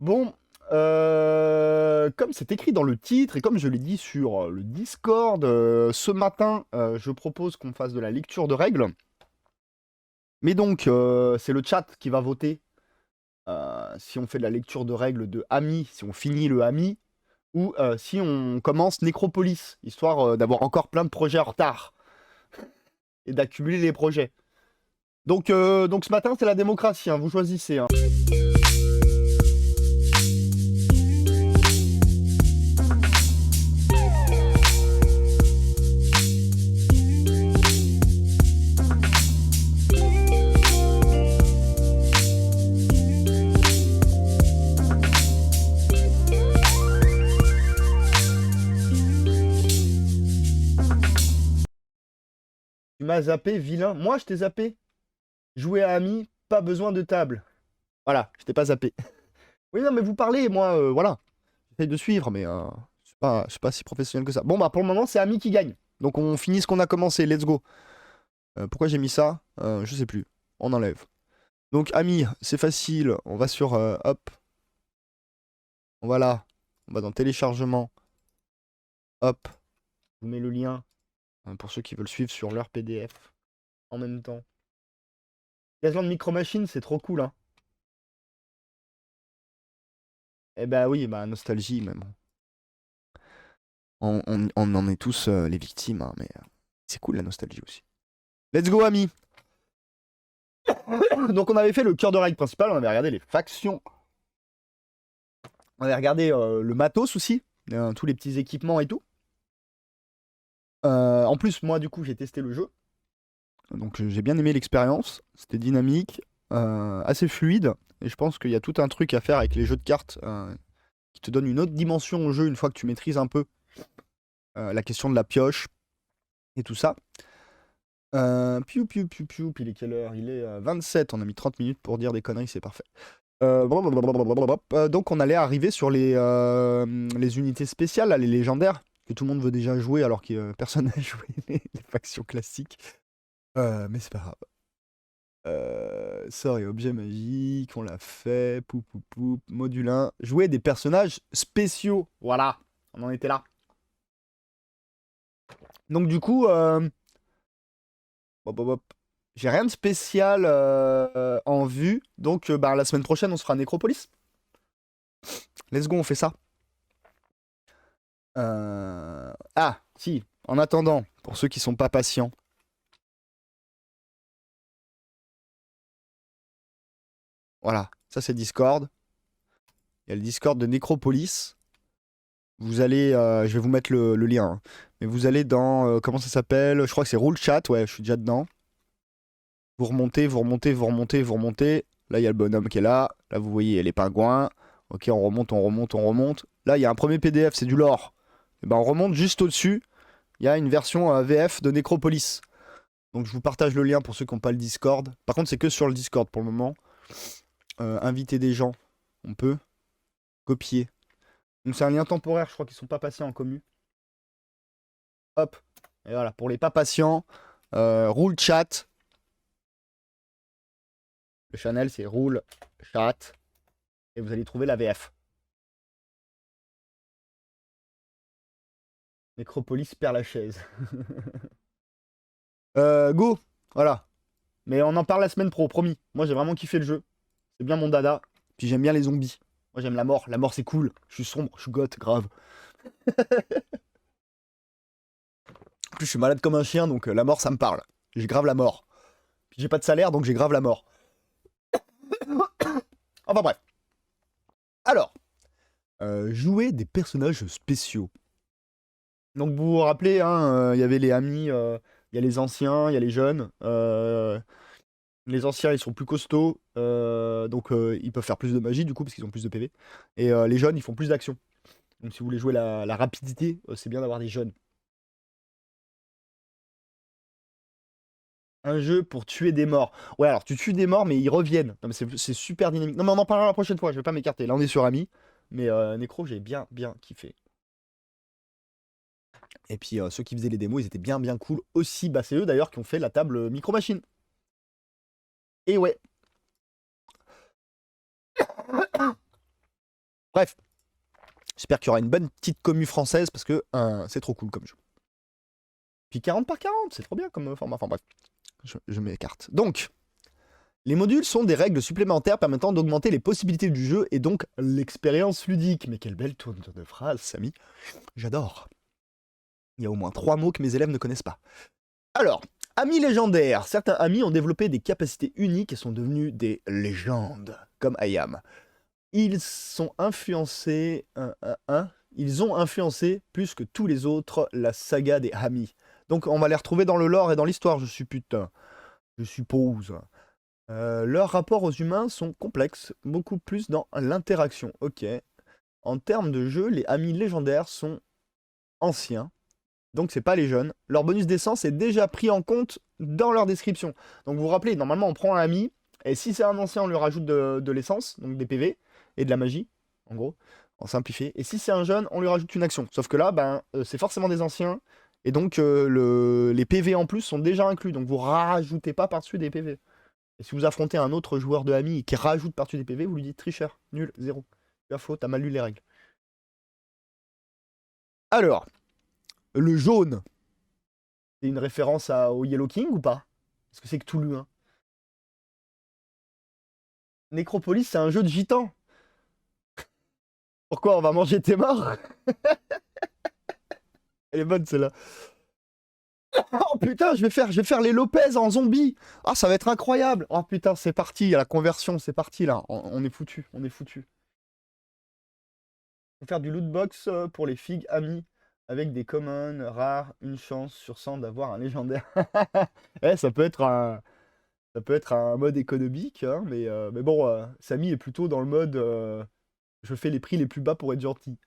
Bon, comme c'est écrit dans le titre et comme je l'ai dit sur le Discord, ce matin, je propose qu'on fasse de la lecture de règles. Mais donc, c'est le chat qui va voter si on fait de la lecture de règles de Ami, si on finit le Ami, ou si on commence Nécropolis, histoire d'avoir encore plein de projets en retard et d'accumuler les projets. Donc ce matin, c'est la démocratie, hein, vous choisissez. Hein. Tu m'as zappé, vilain. Moi, je t'ai zappé. Jouer à Ami, pas besoin de table. Voilà, je t'ai pas zappé. Oui, non, mais vous parlez, moi, voilà. J'essaye de suivre, mais je suis pas si professionnel que ça. Bon, bah, pour le moment, c'est Ami qui gagne. Donc, on finit ce qu'on a commencé, let's go. Pourquoi j'ai mis ça Je sais plus. On enlève. Donc, Ami, c'est facile. On va sur, hop. Voilà. On va dans téléchargement. Hop. Je vous mets le lien pour ceux qui veulent suivre sur leur PDF en même temps. Gazland Micro Machine, c'est trop cool, hein. Eh bah oui, bah nostalgie, même. On en est tous les victimes, hein, mais c'est cool la nostalgie aussi. Let's go, amis. Donc on avait fait le cœur de règle principal, on avait regardé les factions. On avait regardé le matos aussi, tous les petits équipements et tout. En plus, moi, du coup, j'ai testé le jeu. Donc j'ai bien aimé l'expérience. C'était dynamique, assez fluide. Et je pense qu'il y a tout un truc à faire avec les jeux de cartes qui te donne une autre dimension au jeu une fois que tu maîtrises un peu la question de la pioche et tout ça. Piou, piou, piou, piou. Puis il est quelle heure? Il est 27. On a mis 30 minutes pour dire des conneries, c'est parfait. Donc on allait arriver sur les unités spéciales, là, les légendaires, que tout le monde veut déjà jouer alors que personne n'a joué les factions classiques. Mais c'est pas grave. Sort et objet magique, on l'a fait. Poup, poup, poup. Module 1. Jouer des personnages spéciaux. Voilà, on en était là. Donc du coup, hop, hop, hop. J'ai rien de spécial en vue. Donc bah, la semaine prochaine, on se fera Nécropolis. Let's go, on fait ça. Ah, si, en attendant, pour ceux qui sont pas patients. Voilà, ça c'est Discord. Il y a le Discord de Nécropolis. Vous allez, je vais vous mettre le lien. Hein. Mais vous allez dans, comment ça s'appelle? Je crois que c'est Rule Chat, ouais, je suis déjà dedans. Vous remontez, vous remontez, vous remontez, vous remontez. Là, il y a le bonhomme qui est là. Là, vous voyez, il y a les pingouins. Ok, on remonte, on remonte, on remonte. Là, il y a un premier PDF, c'est du lore. Et ben, on remonte juste au-dessus. Il y a une version VF de Necropolis. Donc, je vous partage le lien pour ceux qui n'ont pas le Discord. Par contre, c'est que sur le Discord pour le moment. Inviter des gens, on peut. Copier. Donc, c'est un lien temporaire, je crois qu'ils sont pas patients en commu. Hop. Et voilà, pour les pas patients, rule chat. Le channel, c'est rule chat. Et vous allez trouver la VF. Nécropolis perd la chaise. Go. Voilà. Mais on en parle la semaine pro, promis. Moi, j'ai vraiment kiffé le jeu. C'est bien mon dada. Puis j'aime bien les zombies. Moi, j'aime la mort. La mort, c'est cool. Je suis sombre, je suis goth, grave. En plus, je suis malade comme un chien, donc la mort, ça me parle. J'ai grave la mort. Puis j'ai pas de salaire, donc j'ai grave la mort. Enfin bref. Alors, jouer des personnages spéciaux. Donc vous vous rappelez, hein, il y avait les amis, il y a les anciens, il y a les jeunes. Les anciens, ils sont plus costauds, donc ils peuvent faire plus de magie du coup, parce qu'ils ont plus de PV. Et les jeunes, ils font plus d'action. Donc si vous voulez jouer la rapidité, c'est bien d'avoir des jeunes. Un jeu pour tuer des morts. Ouais, alors tu tues des morts, mais ils reviennent. Non, mais c'est super dynamique. Non, mais on en parlera la prochaine fois, je vais pas m'écarter. Là, on est sur Ami. Mais Necro, j'ai bien, bien kiffé. Et puis ceux qui faisaient les démos, ils étaient bien, bien cool aussi. Bah, c'est eux d'ailleurs qui ont fait la table Micro Machine. Et ouais. Bref, j'espère qu'il y aura une bonne petite commu française parce que c'est trop cool comme jeu. Puis 40 par 40, c'est trop bien comme format. Enfin bref, je m'écarte. Donc, les modules sont des règles supplémentaires permettant d'augmenter les possibilités du jeu et donc l'expérience ludique. Mais quelle belle tournure de phrase, Samy. J'adore. Il y a au moins 3 mots que mes élèves ne connaissent pas. Alors, amis légendaires. Certains amis ont développé des capacités uniques et sont devenus des légendes, comme Ayam. Ils sont influencés... Ils ont influencé plus que tous les autres la saga des amis. Donc on va les retrouver dans le lore et dans l'histoire, je suppose. Leurs rapports aux humains sont complexes, beaucoup plus dans l'interaction. Ok. En termes de jeu, les amis légendaires sont anciens, donc c'est pas les jeunes. Leur bonus d'essence est déjà pris en compte dans leur description. Donc vous vous rappelez, normalement on prend un ami, et si c'est un ancien, on lui rajoute de l'essence, donc des PV, et de la magie, en gros, en simplifié. Et si c'est un jeune, on lui rajoute une action. Sauf que là, c'est forcément des anciens, et donc les PV en plus sont déjà inclus, donc vous rajoutez pas par-dessus des PV. Et si vous affrontez un autre joueur de ami qui rajoute par-dessus des PV, vous lui dites tricheur, nul, zéro. Tu as faux, t'as mal lu les règles. Alors, le jaune, c'est une référence au Yellow King ou pas? Est-ce que c'est Cthulhu, hein? Necropolis, c'est un jeu de gitan. Pourquoi on va manger tes morts? Elle est bonne celle-là. Oh putain, je vais faire les Lopez en zombie. Ah, ça va être incroyable. Oh putain, c'est parti, il y a la conversion, c'est parti là. On est foutu, on est foutu. Faut faire du loot box pour les figues amis. Avec des commons rares, une chance sur 100 d'avoir un légendaire. Eh, ça peut être un mode économique, hein, mais bon, Samy est plutôt dans le mode je fais les prix les plus bas pour être gentil.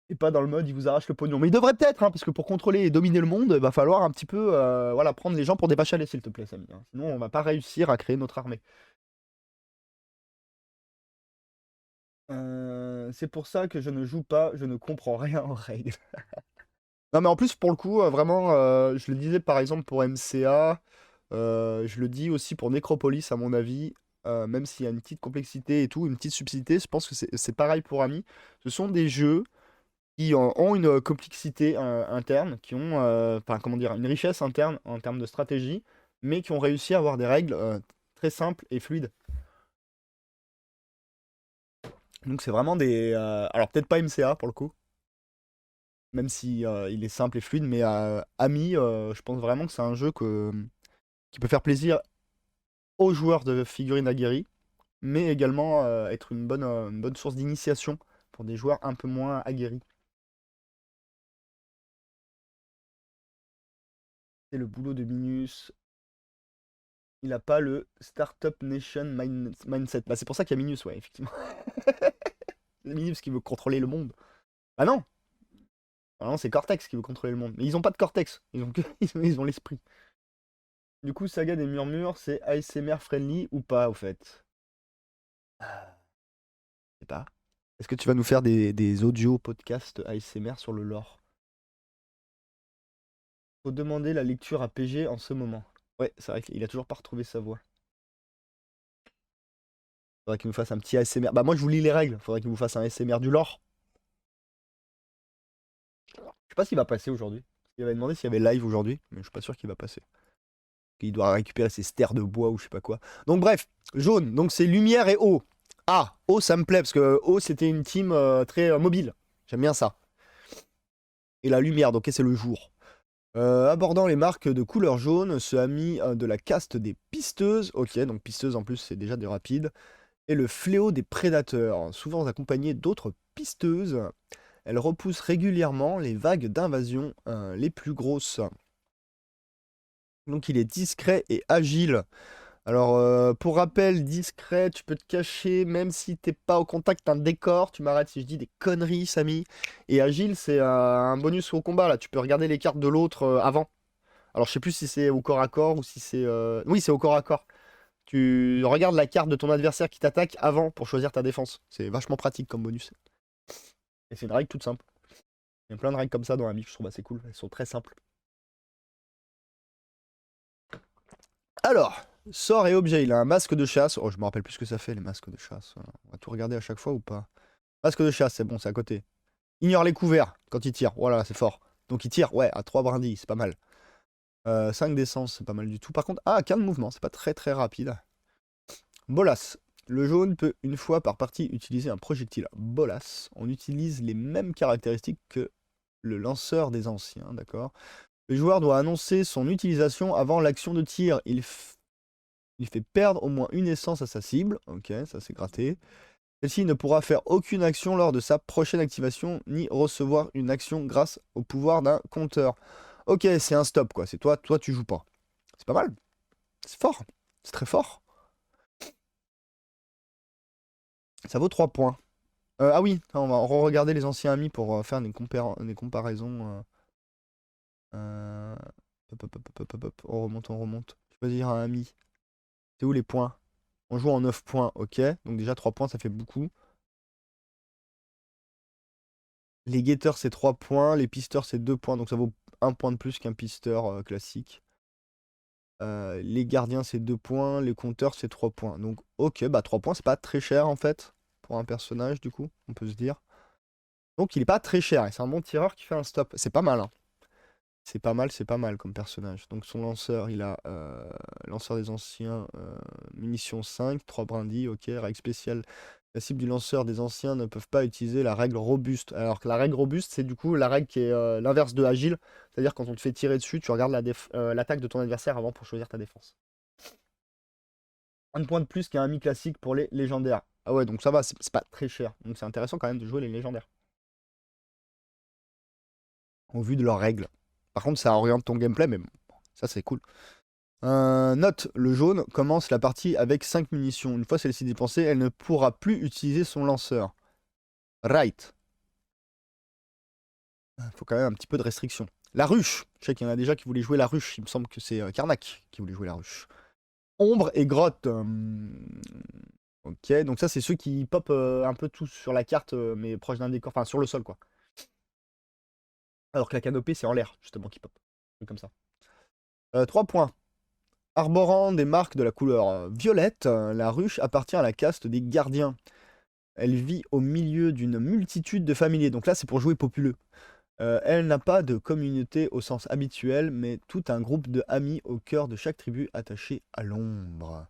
Et pas dans le mode il vous arrache le pognon. Mais il devrait peut-être, hein, parce que pour contrôler et dominer le monde, il va falloir un petit peu voilà, prendre les gens pour des vaches à lait, s'il te plaît, Samy, hein. Sinon, on va pas réussir à créer notre armée. C'est pour ça que je ne joue pas, je ne comprends rien en règles. Non, mais en plus, pour le coup, vraiment, je le disais par exemple pour MCA, je le dis aussi pour Necropolis, à mon avis, même s'il y a une petite complexité et tout, une petite subtilité, je pense que c'est pareil pour Ami. Ce sont des jeux qui ont une complexité interne, qui ont, enfin, comment dire, une richesse interne en termes de stratégie, mais qui ont réussi à avoir des règles très simples et fluides. Donc c'est vraiment des... alors peut-être pas MCA pour le coup, même si il est simple et fluide, mais Ami, je pense vraiment que c'est un jeu qui peut faire plaisir aux joueurs de figurines aguerris, mais également être une bonne source d'initiation pour des joueurs un peu moins aguerris. C'est le boulot de Minus. Il n'a pas le Startup Nation mindset. Bah, c'est pour ça qu'il y a Minus, ouais, effectivement. C'est Minus qui veut contrôler le monde. Ah non! Ah non, c'est Cortex qui veut contrôler le monde. Mais ils ont pas de Cortex, ils ont que ils ont l'esprit. Du coup, Saga des Murmures, c'est ASMR friendly ou pas, au fait? Ah, je sais pas. Est-ce que tu vas nous faire des audio podcasts ASMR sur le lore? Faut demander la lecture à PG en ce moment. Ouais, c'est vrai qu'il a toujours pas retrouvé sa voix. Faudrait qu'il nous fasse un petit ASMR. Bah moi je vous lis les règles, faudrait qu'il vous fasse un ASMR du lore. Je sais pas s'il va passer aujourd'hui. Il avait demandé s'il y avait live aujourd'hui, mais je suis pas sûr qu'il va passer. Il doit récupérer ses stères de bois ou je sais pas quoi. Donc bref, jaune, donc c'est lumière et eau. Ah, eau ça me plaît parce que eau c'était une team très mobile. J'aime bien ça. Et la lumière, donc c'est le jour. Abordant les marques de couleur jaune, ce ami de la caste des pisteuses. Ok, donc pisteuses en plus c'est déjà des rapides. Et le fléau des prédateurs, souvent accompagné d'autres pisteuses. Elle repousse régulièrement les vagues d'invasion les plus grosses. Donc il est discret et agile. Alors pour rappel, discret, tu peux te cacher même si t'es pas au contact d'un décor. Tu m'arrêtes si je dis des conneries, Samy. Et agile, c'est un bonus au combat là. Tu peux regarder les cartes de l'autre avant. Alors je sais plus si c'est au corps à corps ou si c'est... Oui, c'est au corps à corps. Tu regardes la carte de ton adversaire qui t'attaque avant pour choisir ta défense. C'est vachement pratique comme bonus. Et c'est une règle toute simple. Il y a plein de règles comme ça dans la mix, je trouve assez cool. Elles sont très simples. Alors, sort et objet. Il a un masque de chasse. Oh, je me rappelle plus ce que ça fait, les masques de chasse. On va tout regarder à chaque fois ou pas? Masque de chasse, c'est bon, c'est à côté. Ignore les couverts quand il tire. Voilà, c'est fort. Donc il tire, ouais, à 3 brindilles, c'est pas mal. 5 d'essence, c'est pas mal du tout. Par contre, 15 de mouvement, c'est pas très très rapide. Bolas. Le jaune peut une fois par partie utiliser un projectile bolas. On utilise les mêmes caractéristiques que le lanceur des anciens, d'accord. Le joueur doit annoncer son utilisation avant l'action de tir. Il fait perdre au moins une essence à sa cible. Ok, ça c'est gratté. Celle-ci ne pourra faire aucune action lors de sa prochaine activation, ni recevoir une action grâce au pouvoir d'un compteur. Ok, c'est un stop quoi, c'est toi tu joues pas. C'est pas mal. C'est fort. C'est très fort. Ça vaut 3 points. Ah oui, on va regarder les anciens amis pour faire des comparaisons. Euh, On remonte, on remonte. Choisir un ami. C'est où les points? On joue en 9 points, ok. Donc déjà 3 points, ça fait beaucoup. Les guetteurs, c'est 3 points. Les pisteurs, c'est 2 points. Donc ça vaut 1 point de plus qu'un pisteur classique. Les gardiens, c'est 2 points. Les compteurs, c'est 3 points. Donc ok, bah 3 points, c'est pas très cher en fait. Pour un personnage, du coup, on peut se dire. Donc il est pas très cher. Et c'est un bon tireur qui fait un stop. C'est pas mal, hein. C'est pas mal comme personnage. Donc son lanceur, il a lanceur des anciens, munitions 5, 3 brindilles, ok, règle spéciale. La cible du lanceur des anciens ne peuvent pas utiliser la règle robuste. Alors que la règle robuste, c'est du coup la règle qui est l'inverse de agile. C'est-à-dire quand on te fait tirer dessus, tu regardes l'attaque de ton adversaire avant pour choisir ta défense. Un point de plus qu'un ami classique pour les légendaires. Ah ouais, donc ça va, c'est pas très cher. Donc c'est intéressant quand même de jouer les légendaires. Au vu de leurs règles. Par contre, ça oriente ton gameplay, mais bon, ça c'est cool. Note, le jaune commence la partie avec 5 munitions. Une fois celle-ci dépensée, elle ne pourra plus utiliser son lanceur. Right. Faut quand même un petit peu de restriction. La ruche. Je sais qu'il y en a déjà qui voulaient jouer la ruche. Il me semble que c'est Karnak qui voulait jouer la ruche. Ombre et grotte. Ok, donc ça c'est ceux qui pop un peu tous sur la carte, mais proche d'un décor, enfin sur le sol quoi. Alors que la canopée c'est en l'air, justement, qui pop. Comme ça. 3 points. Arborant des marques de la couleur violette, la ruche appartient à la caste des gardiens. Elle vit au milieu d'une multitude de familiers. Donc là, c'est pour jouer populeux. Elle n'a pas de communauté au sens habituel, mais tout un groupe de amis au cœur de chaque tribu attaché à l'ombre.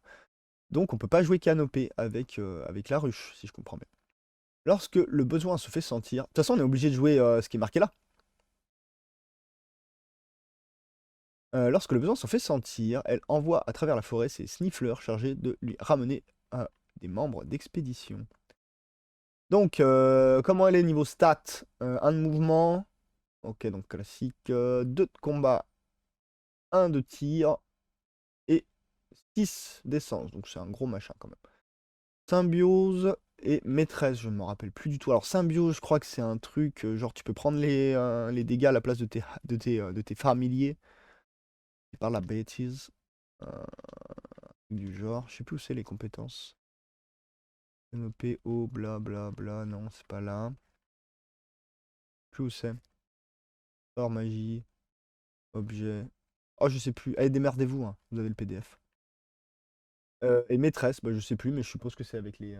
Donc on peut pas jouer canopée avec la ruche, si je comprends bien. Lorsque le besoin se fait sentir... De toute façon, on est obligé de jouer ce qui est marqué là. Lorsque le besoin se fait sentir, elle envoie à travers la forêt ses sniffleurs chargés de lui ramener à des membres d'expédition. Donc, comment elle est niveau stats? 1 de mouvement. Ok, donc classique. 2 de combat. 1 de tir. Et 6 d'essence. Donc c'est un gros machin quand même. Symbiose et maîtresse, je ne me rappelle plus du tout. Alors symbiose, je crois que c'est un truc, genre tu peux prendre les dégâts à la place de tes familiers. C'est par la bêtise. Du genre, je sais plus où c'est les compétences. PO, bla bla bla, non, c'est pas là. Plus où c'est. Or, magie, objet. Oh, je sais plus. Allez, démerdez-vous, hein. Vous avez le PDF. Et maîtresse, bah, je sais plus, mais je suppose que c'est avec les.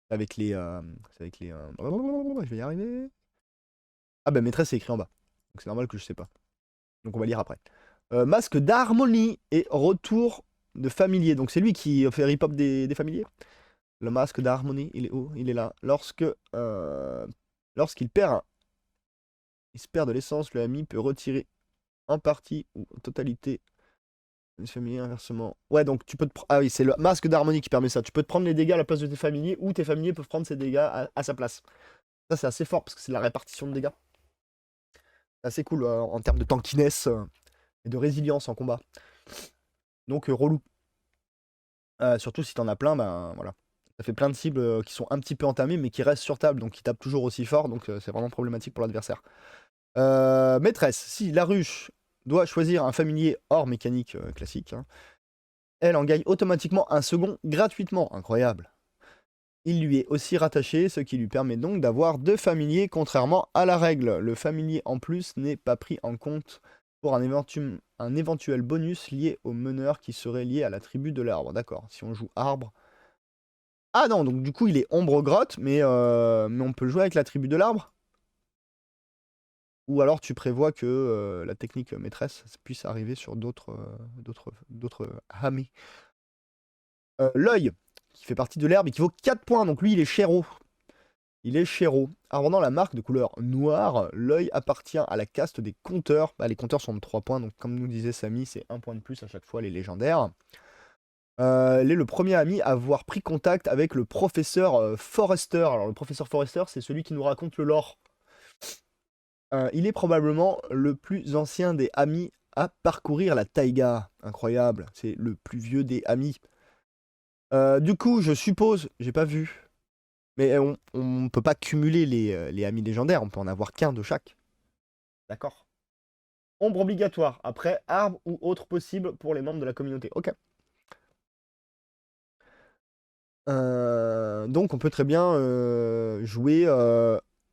Avec les. C'est avec les. Je vais y arriver. Ah, bah, maîtresse, c'est écrit en bas. Donc c'est normal que je sais pas. Donc on va lire après. Masque d'harmonie et retour de familier. Donc c'est lui qui fait rip-hop des familiers. Le masque d'harmonie, il est où? Il est là. Lorsqu'il il se perd de l'essence, le ami peut retirer en partie ou en totalité des familiers inversement. Ouais, donc tu peux Ah oui, c'est le masque d'harmonie qui permet ça. Tu peux te prendre les dégâts à la place de tes familiers ou tes familiers peuvent prendre ces dégâts à sa place. Ça, c'est assez fort parce que c'est la répartition de dégâts. C'est assez cool en termes de tankiness et de résilience en combat. Donc, relou. Surtout si t'en as plein, ben voilà. Ça fait plein de cibles qui sont un petit peu entamées mais qui restent sur table donc qui tapent toujours aussi fort. Donc, c'est vraiment problématique pour l'adversaire. Maîtresse, si la ruche doit choisir un familier hors mécanique classique, hein, elle en gagne automatiquement un second gratuitement. Incroyable. Il lui est aussi rattaché, ce qui lui permet donc d'avoir 2 familiers contrairement à la règle. Le familier en plus n'est pas pris en compte pour un éventuel bonus lié au meneur qui serait lié à la tribu de l'arbre. D'accord, si on joue arbre, Ah non, donc du coup, il est ombre grotte, mais on peut le jouer avec la tribu de l'arbre? Ou alors tu prévois que la technique maîtresse puisse arriver sur d'autres amis. L'œil, qui fait partie de l'herbe et qui vaut 4 points, donc lui, il est chéro. Il est chéro. Arborant la marque de couleur noire, l'œil appartient à la caste des compteurs. Bah, les compteurs sont de 3 points, donc comme nous disait Samy, c'est 1 point de plus à chaque fois, les légendaires. Il est le premier ami à avoir pris contact avec le professeur Forrester. Alors le professeur Forrester, c'est celui qui nous raconte le lore. Il est probablement le plus ancien des amis à parcourir la taïga. Incroyable, c'est le plus vieux des amis. Du coup, je suppose, j'ai pas vu, mais on peut pas cumuler les amis légendaires, on peut en avoir qu'un de chaque. D'accord. Ombre obligatoire, après arbre ou autre possible pour les membres de la communauté. Ok. Donc on peut très bien jouer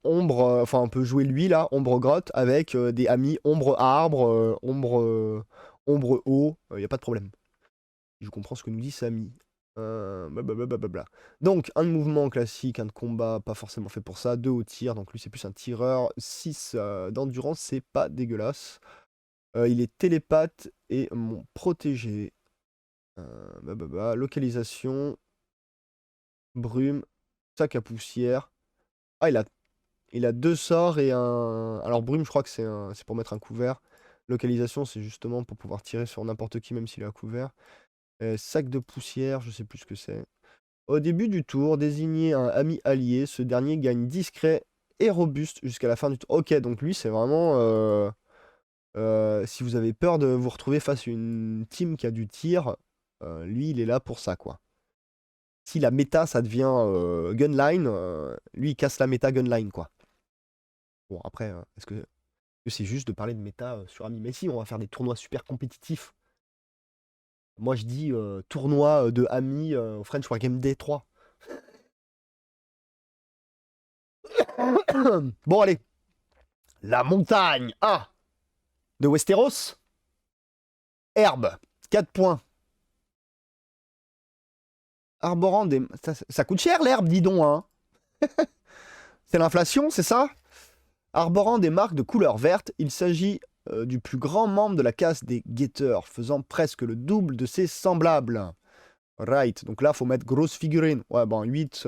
ombre, enfin on peut jouer lui là, ombre grotte, avec des amis ombre arbre, ombre eau, y a pas de problème. Je comprends ce que nous dit Samy. Blablabla. Donc un de mouvement classique, un de combat, pas forcément fait pour ça, 2 au tir, donc lui c'est plus un tireur, 6 d'endurance, c'est pas dégueulasse. Il est télépathe et mon protégé. Localisation, brume, sac à poussière. Ah, il a 2 sorts et un. Alors, brume, je crois que c'est pour mettre un couvert. Localisation, c'est justement pour pouvoir tirer sur n'importe qui, même s'il est à couvert. Sac de poussière, je sais plus ce que c'est. Au début du tour, désignez un ami allié. Ce dernier gagne discret et robuste jusqu'à la fin du tour. Ok, donc lui, c'est vraiment. Si vous avez peur de vous retrouver face à une team qui a du tir, lui, il est là pour ça, quoi. Si la méta, ça devient gunline, lui, il casse la méta gunline, quoi. Bon, après, est-ce que c'est juste de parler de méta sur Ami? Mais si, on va faire des tournois super compétitifs. Moi, je dis tournoi de Ami au French War Game Day 3. Bon, allez. La montagne A de Westeros. Herbe, 4 points. Arborant des... Ça coûte cher l'herbe, dis donc, hein. C'est l'inflation, c'est ça? Arborant des marques de couleur verte, il s'agit du plus grand membre de la caste des guetteurs, faisant presque le double de ses semblables. Right, donc là, faut mettre grosse figurine. Ouais, bon, 8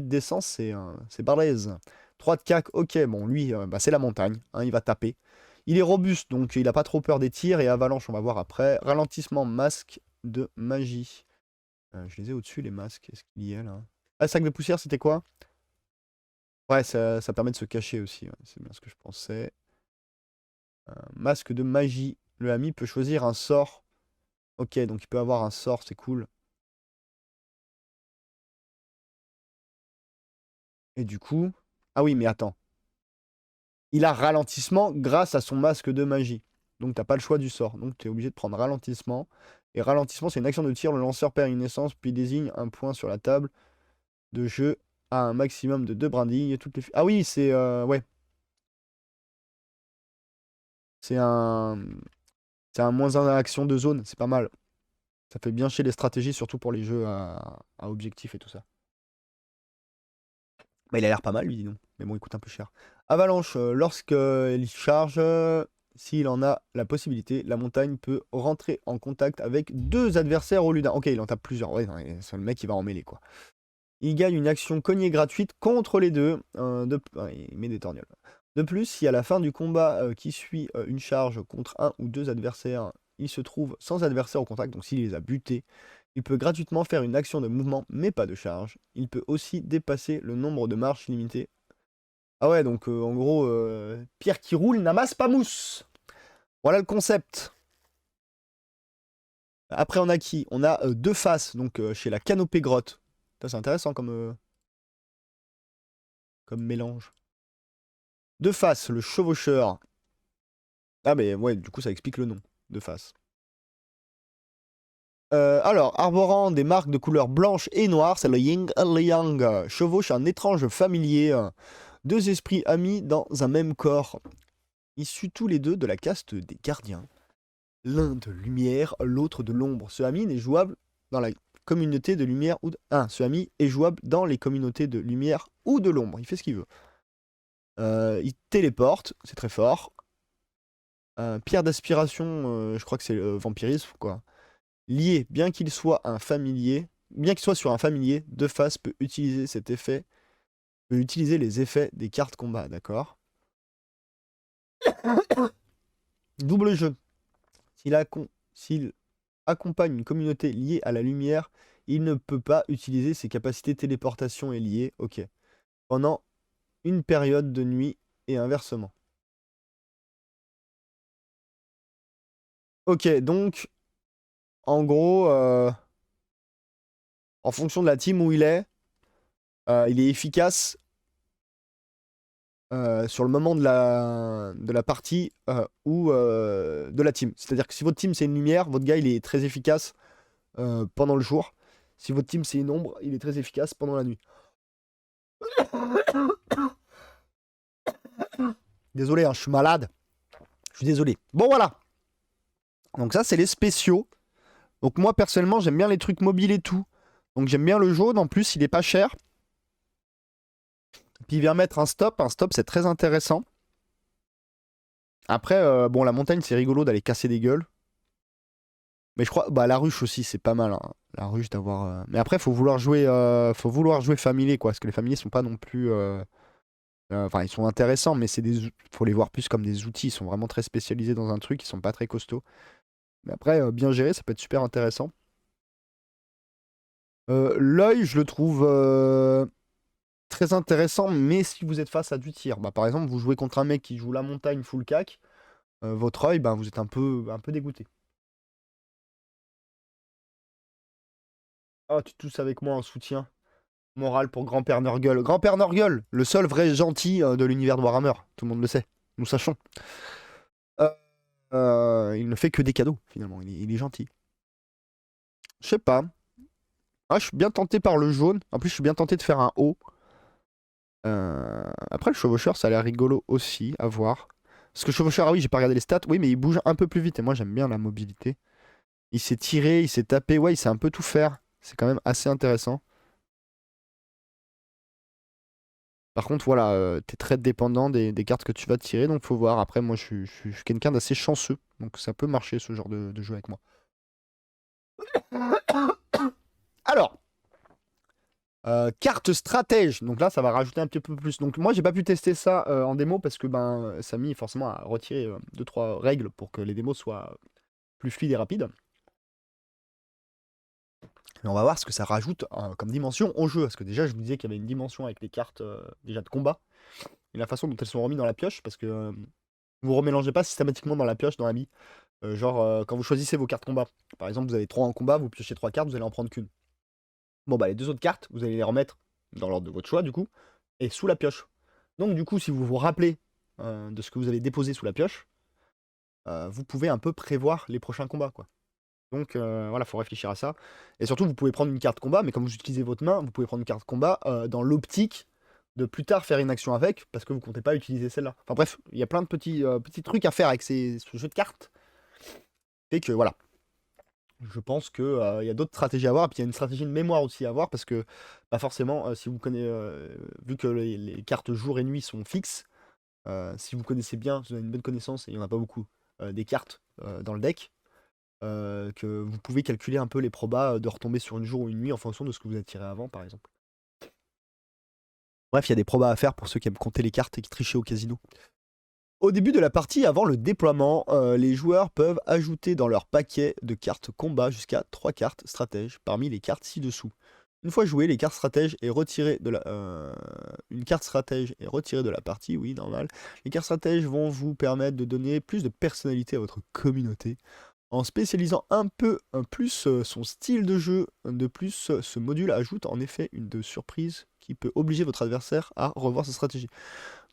d'essence, c'est balèze. 3 de cac, ok, bon, lui, bah, c'est la montagne, hein, il va taper. Il est robuste, donc il a pas trop peur des tirs, et avalanche, on va voir après. Ralentissement, masque de magie. Je les ai au-dessus, les masques, est-ce qu'il y est, là? Ah, sac de poussière, c'était quoi? Ouais, ça permet de se cacher aussi, ouais, c'est bien ce que je pensais. Masque de magie. Le ami peut choisir un sort. Ok, donc il peut avoir un sort, c'est cool. Et du coup... Ah oui, mais attends. Il a ralentissement grâce à son masque de magie. Donc t'as pas le choix du sort. Donc tu es obligé de prendre ralentissement. Et ralentissement, c'est une action de tir. Le lanceur perd une essence, puis désigne un point sur la table de jeu à un maximum de 2 brindilles. Ah oui, c'est... ouais. C'est un... C'est un -1 action de zone. C'est pas mal. Ça fait bien chez les stratégies, surtout pour les jeux à objectif et tout ça. Bah, il a l'air pas mal, lui, dis donc. Mais bon, il coûte un peu cher. Avalanche, lorsqu'il charge, s'il en a la possibilité, la montagne peut rentrer en contact avec 2 adversaires au lieu d'un. Ok, il en tape plusieurs. Ouais, non, c'est le mec qui va en mêler, quoi. Il gagne une action cognée gratuite contre les deux. Ouais, il met des torgnoles. De plus, si à la fin du combat qui suit une charge contre un ou 2 adversaires, il se trouve sans adversaire au contact, donc s'il les a butés, il peut gratuitement faire une action de mouvement, mais pas de charge. Il peut aussi dépasser le nombre de marches limitées. Ah ouais, donc en gros, pierre qui roule n'amasse pas mousse. Voilà le concept. Après, on a qui? On a 2 faces, donc chez la canopée grotte. Ça, c'est intéressant comme mélange. 2 faces, le chevaucheur. Ah mais ouais, du coup, ça explique le nom. 2 faces. Alors, arborant des marques de couleur blanche et noire, c'est le Ying et le Yang. Chevauche un étrange familier. 2 esprits amis dans un même corps. Issus tous les deux de la caste des gardiens. L'un de lumière, l'autre de l'ombre. Ce ami n'est jouable dans la communauté de lumière ou de... ce ami est jouable dans les communautés de lumière ou de l'ombre. Il fait ce qu'il veut. Il téléporte, c'est très fort. Pierre d'aspiration, je crois que c'est vampirisme, quoi. Lié, bien qu'il soit un familier, bien qu'il soit sur un familier, de face peut utiliser cet effet, peut utiliser les effets des cartes combat, d'accord. Double jeu. S'il accompagne une communauté liée à la lumière, il ne peut pas utiliser ses capacités téléportation et liées, ok, pendant une période de nuit et inversement. Ok, donc, en gros, en fonction de la team où il est efficace sur le moment de la partie ou de la team. C'est-à-dire que si votre team c'est une lumière, votre gars il est très efficace pendant le jour. Si votre team c'est une ombre, il est très efficace pendant la nuit. Désolé, hein, je suis malade. Je suis désolé. Bon voilà. Donc ça c'est les spéciaux. Donc moi personnellement j'aime bien les trucs mobiles et tout. Donc j'aime bien le jaune. En plus il est pas cher. Puis il vient mettre un stop. Un stop c'est très intéressant. Après bon la montagne c'est rigolo d'aller casser des gueules. Mais je crois, bah la ruche aussi, c'est pas mal, hein. La ruche d'avoir. Mais après, faut vouloir jouer familier, quoi. Parce que les familiers sont pas non plus. Enfin, ils sont intéressants, mais faut les voir plus comme des outils. Ils sont vraiment très spécialisés dans un truc, ils sont pas très costauds. Mais après, bien géré, ça peut être super intéressant. L'œil, je le trouve très intéressant, mais si vous êtes face à du tir, bah par exemple, vous jouez contre un mec qui joue la montagne full cac, votre œil, bah vous êtes un peu dégoûté. Ah, tu tousses avec moi en soutien moral pour Grand-Père Nurgle. Grand-Père Nurgle, le seul vrai gentil de l'univers de Warhammer. Tout le monde le sait. Nous sachons. Euh, il ne fait que des cadeaux, finalement. Il est gentil. Je sais pas. Ah, je suis bien tenté par le jaune. En plus, je suis bien tenté de faire un haut. Après, le chevaucheur, ça a l'air rigolo aussi à voir. Parce que le chevaucheur, ah oui, j'ai pas regardé les stats. Oui, mais il bouge un peu plus vite. Et moi, j'aime bien la mobilité. Il s'est tiré, il s'est tapé. Ouais, il sait un peu tout faire. C'est quand même assez intéressant. Par contre, voilà, t'es très dépendant des cartes que tu vas tirer, donc faut voir. Après, moi, je suis quelqu'un d'assez chanceux, donc ça peut marcher ce genre de jeu avec moi. Alors, carte stratège. Donc là, ça va rajouter un petit peu plus. Donc moi, j'ai pas pu tester ça en démo parce que ben, Samy forcément a retiré 2-3 règles pour que les démos soient plus fluides et rapides. Mais on va voir ce que ça rajoute comme dimension au jeu. Parce que déjà, je vous disais qu'il y avait une dimension avec les cartes déjà de combat et la façon dont elles sont remises dans la pioche, parce que vous remélangez pas systématiquement dans la pioche, dans la bille. Genre, quand vous choisissez vos cartes combat, par exemple, vous avez 3 en combat, vous piochez 3 cartes, vous allez en prendre qu'une. Bon, bah, les 2 autres cartes, vous allez les remettre dans l'ordre de votre choix, du coup, et sous la pioche. Donc, du coup, si vous vous rappelez de ce que vous avez déposé sous la pioche, vous pouvez un peu prévoir les prochains combats, quoi. Donc, voilà, faut réfléchir à ça. Et surtout, vous pouvez prendre une carte combat, mais comme vous utilisez votre main, vous pouvez prendre une carte combat dans l'optique de plus tard faire une action avec, parce que vous comptez pas utiliser celle-là. Enfin bref, il y a plein de petits trucs à faire avec ce jeu de cartes. Et que voilà, je pense qu'il y a d'autres stratégies à avoir. Et puis il y a une stratégie de mémoire aussi à avoir parce que bah forcément, si vous connaissez, vu que les cartes jour et nuit sont fixes, si vous connaissez bien, si vous avez une bonne connaissance, et il n'y en a pas beaucoup, des cartes dans le deck, que vous pouvez calculer un peu les probas de retomber sur une jour ou une nuit en fonction de ce que vous avez tiré avant, par exemple. Bref, il y a des probas à faire pour ceux qui aiment compter les cartes et qui trichent au casino. Au début de la partie, avant le déploiement, les joueurs peuvent ajouter dans leur paquet de cartes combat jusqu'à 3 cartes stratèges parmi les cartes ci-dessous. Une fois joué, les cartes stratèges est retirée de la, une carte stratège est retirée de la partie, oui, normal. Les cartes stratèges vont vous permettre de donner plus de personnalité à votre communauté. En spécialisant un peu plus son style de jeu, de plus, ce module ajoute en effet une de surprise qui peut obliger votre adversaire à revoir sa stratégie.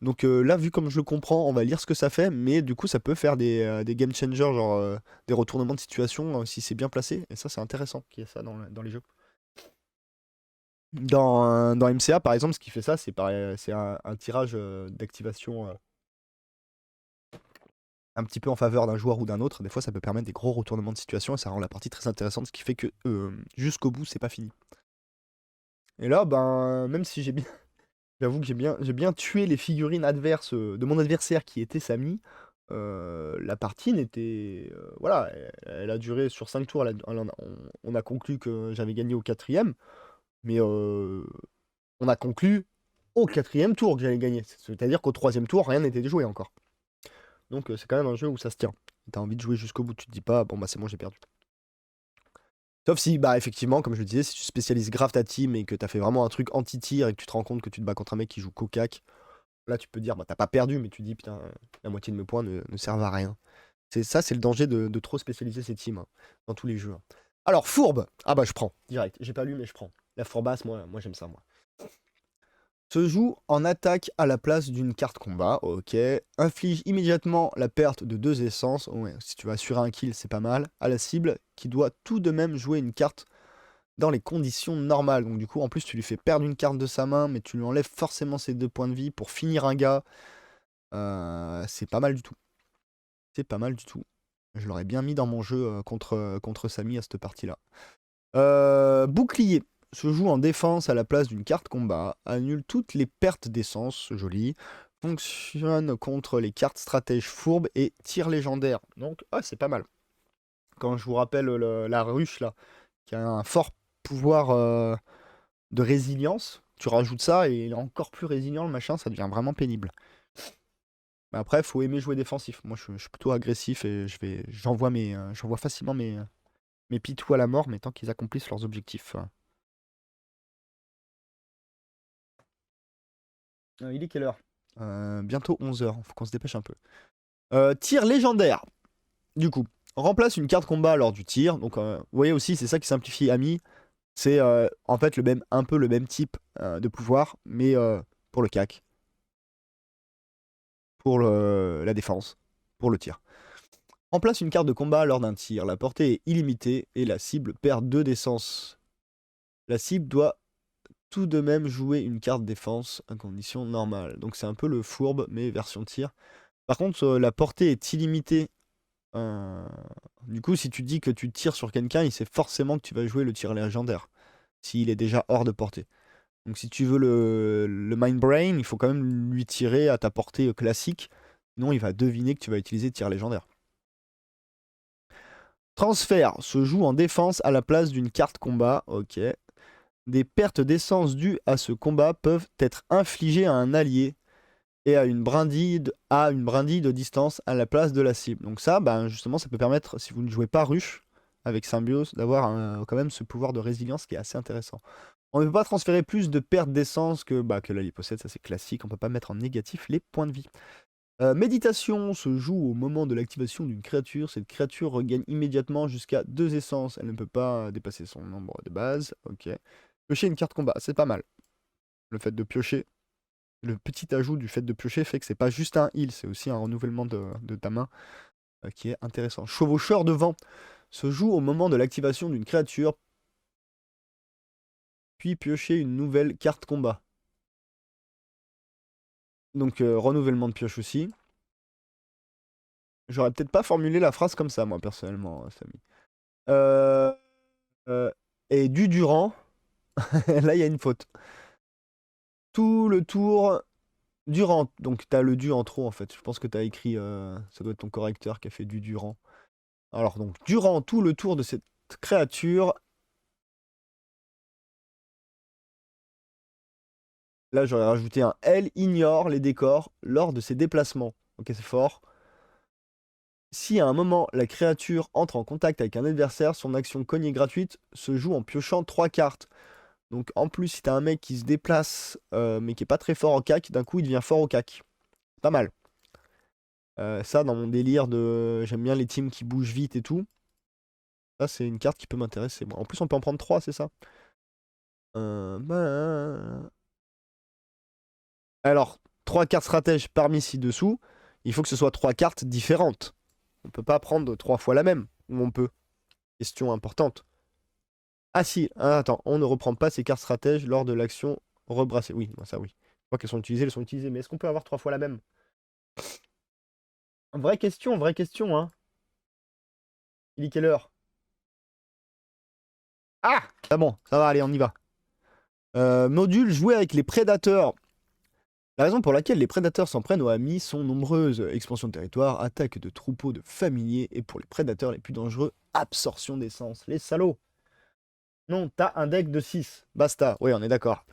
Donc là, vu comme je le comprends, on va lire ce que ça fait, mais du coup, ça peut faire des game changers, genre des retournements de situation si c'est bien placé. Et ça, c'est intéressant qu'il y ait ça dans les jeux. Dans MCA, par exemple, ce qui fait ça, c'est un tirage d'activation. un petit peu en faveur d'un joueur ou d'un autre, des fois ça peut permettre des gros retournements de situation et ça rend la partie très intéressante, ce qui fait que jusqu'au bout c'est pas fini. Et là, ben, même si j'avoue que j'ai bien tué les figurines adverses de mon adversaire qui était Samy, la partie n'était, voilà, elle a duré sur 5 tours, on a conclu que j'avais gagné au quatrième, mais on a conclu au quatrième tour que j'allais gagner. C'est-à-dire qu'au troisième tour, rien n'était joué encore. Donc c'est quand même un jeu où ça se tient. T'as envie de jouer jusqu'au bout, tu te dis pas, bon bah c'est bon, j'ai perdu. Sauf si, bah effectivement, comme je le disais, si tu spécialises grave ta team et que t'as fait vraiment un truc anti-tir et que tu te rends compte que tu te bats contre un mec qui joue cocac, là tu peux dire, bah t'as pas perdu, mais tu dis, putain, la moitié de mes points ne servent à rien. C'est le danger de trop spécialiser ses teams hein, dans tous les jeux. Hein. Alors, fourbe, ah bah je prends, direct. J'ai pas lu, mais je prends. La fourbasse, moi j'aime ça, moi. Se joue en attaque à la place d'une carte combat, ok. Inflige immédiatement la perte de 2 essences, ouais, si tu veux assurer un kill c'est pas mal, à la cible qui doit tout de même jouer une carte dans les conditions normales. Donc du coup en plus tu lui fais perdre une carte de sa main, mais tu lui enlèves forcément ses 2 points de vie pour finir un gars. C'est pas mal du tout. C'est pas mal du tout. Je l'aurais bien mis dans mon jeu contre Samy à cette partie-là. Bouclier se joue en défense à la place d'une carte combat, annule toutes les pertes d'essence, joli, fonctionne contre les cartes stratèges fourbes et tir légendaire. Donc, ah, c'est pas mal. Quand je vous rappelle la ruche là, qui a un fort pouvoir de résilience, tu rajoutes ça et il est encore plus résilient le machin, ça devient vraiment pénible. Mais après, faut aimer jouer défensif. Moi, je suis plutôt agressif et j'envoie facilement mes pitous à la mort, mais tant qu'ils accomplissent leurs objectifs. Il est quelle heure Bientôt 11h, faut qu'on se dépêche un peu. Tir légendaire. Du coup, remplace une carte combat lors du tir. Donc, vous voyez aussi, c'est ça qui simplifie Ami. C'est en fait un peu le même type de pouvoir, mais pour le CAC, pour la défense, pour le tir. Remplace une carte de combat lors d'un tir. La portée est illimitée et la cible perd 2 d'essence. La cible doit tout de même jouer une carte défense à condition normale. Donc c'est un peu le fourbe, mais version tir. Par contre, la portée est illimitée. Du coup, si tu dis que tu tires sur quelqu'un, il sait forcément que tu vas jouer le tir légendaire. S'il est déjà hors de portée. Donc si tu veux le Mind Brain, il faut quand même lui tirer à ta portée classique. Sinon, il va deviner que tu vas utiliser tir légendaire. Transfert se joue en défense à la place d'une carte combat. Ok. Des pertes d'essence dues à ce combat peuvent être infligées à un allié et à une brindille de distance à la place de la cible. Donc ça, bah, justement, ça peut permettre, si vous ne jouez pas ruche avec Symbiose, d'avoir quand même ce pouvoir de résilience qui est assez intéressant. On ne peut pas transférer plus de pertes d'essence que l'allié possède, ça c'est classique, on ne peut pas mettre en négatif les points de vie. Méditation se joue au moment de l'activation d'une créature. Cette créature regagne immédiatement jusqu'à 2 essences. Elle ne peut pas dépasser son nombre de base. Ok. Piocher une carte combat, c'est pas mal. Le fait de piocher, le petit ajout du fait de piocher fait que c'est pas juste un heal, c'est aussi un renouvellement de ta main qui est intéressant. Chevaucheur de vent se joue au moment de l'activation d'une créature, puis piocher une nouvelle carte combat. Donc renouvellement de pioche aussi. J'aurais peut-être pas formulé la phrase comme ça, moi, personnellement, Samy. Euh, et du durant, là, il y a une faute. Tout le tour durant. Donc, t'as le du en trop, en fait. Je pense que t'as écrit... ça doit être ton correcteur qui a fait du durant. Alors, donc, durant tout le tour de cette créature... Là, j'aurais rajouté un elle ignore les décors lors de ses déplacements. Ok, c'est fort. Si à un moment la créature entre en contact avec un adversaire, son action cognée gratuite se joue en piochant 3 cartes. Donc en plus, si t'as un mec qui se déplace mais qui est pas très fort en cac, d'un coup il devient fort au cac. Pas mal. Ça, dans mon délire de. J'aime bien les teams qui bougent vite et tout. Ça, c'est une carte qui peut m'intéresser. Bon, en plus, on peut en prendre 3, c'est ça bah. Alors, 3 cartes stratèges parmi ci-dessous. Il faut que ce soit 3 cartes différentes. On peut pas prendre 3 fois la même. Ou on peut. Question importante. Ah si, ah, attends, on ne reprend pas ces cartes stratèges lors de l'action rebrasser. Oui, ça oui. Je crois qu'elles sont utilisées, elles sont utilisées. Mais est-ce qu'on peut avoir 3 fois la même Vraie question, hein. Il est quelle heure? Ah! Ah bon, ça va, allez, on y va. Module, jouer avec les prédateurs. La raison pour laquelle les prédateurs s'en prennent aux amis sont nombreuses. Expansion de territoire, attaque de troupeaux de familiers, et pour les prédateurs les plus dangereux, absorption d'essence. Les salauds! Non, t'as un deck de 6. Basta, oui, on est d'accord.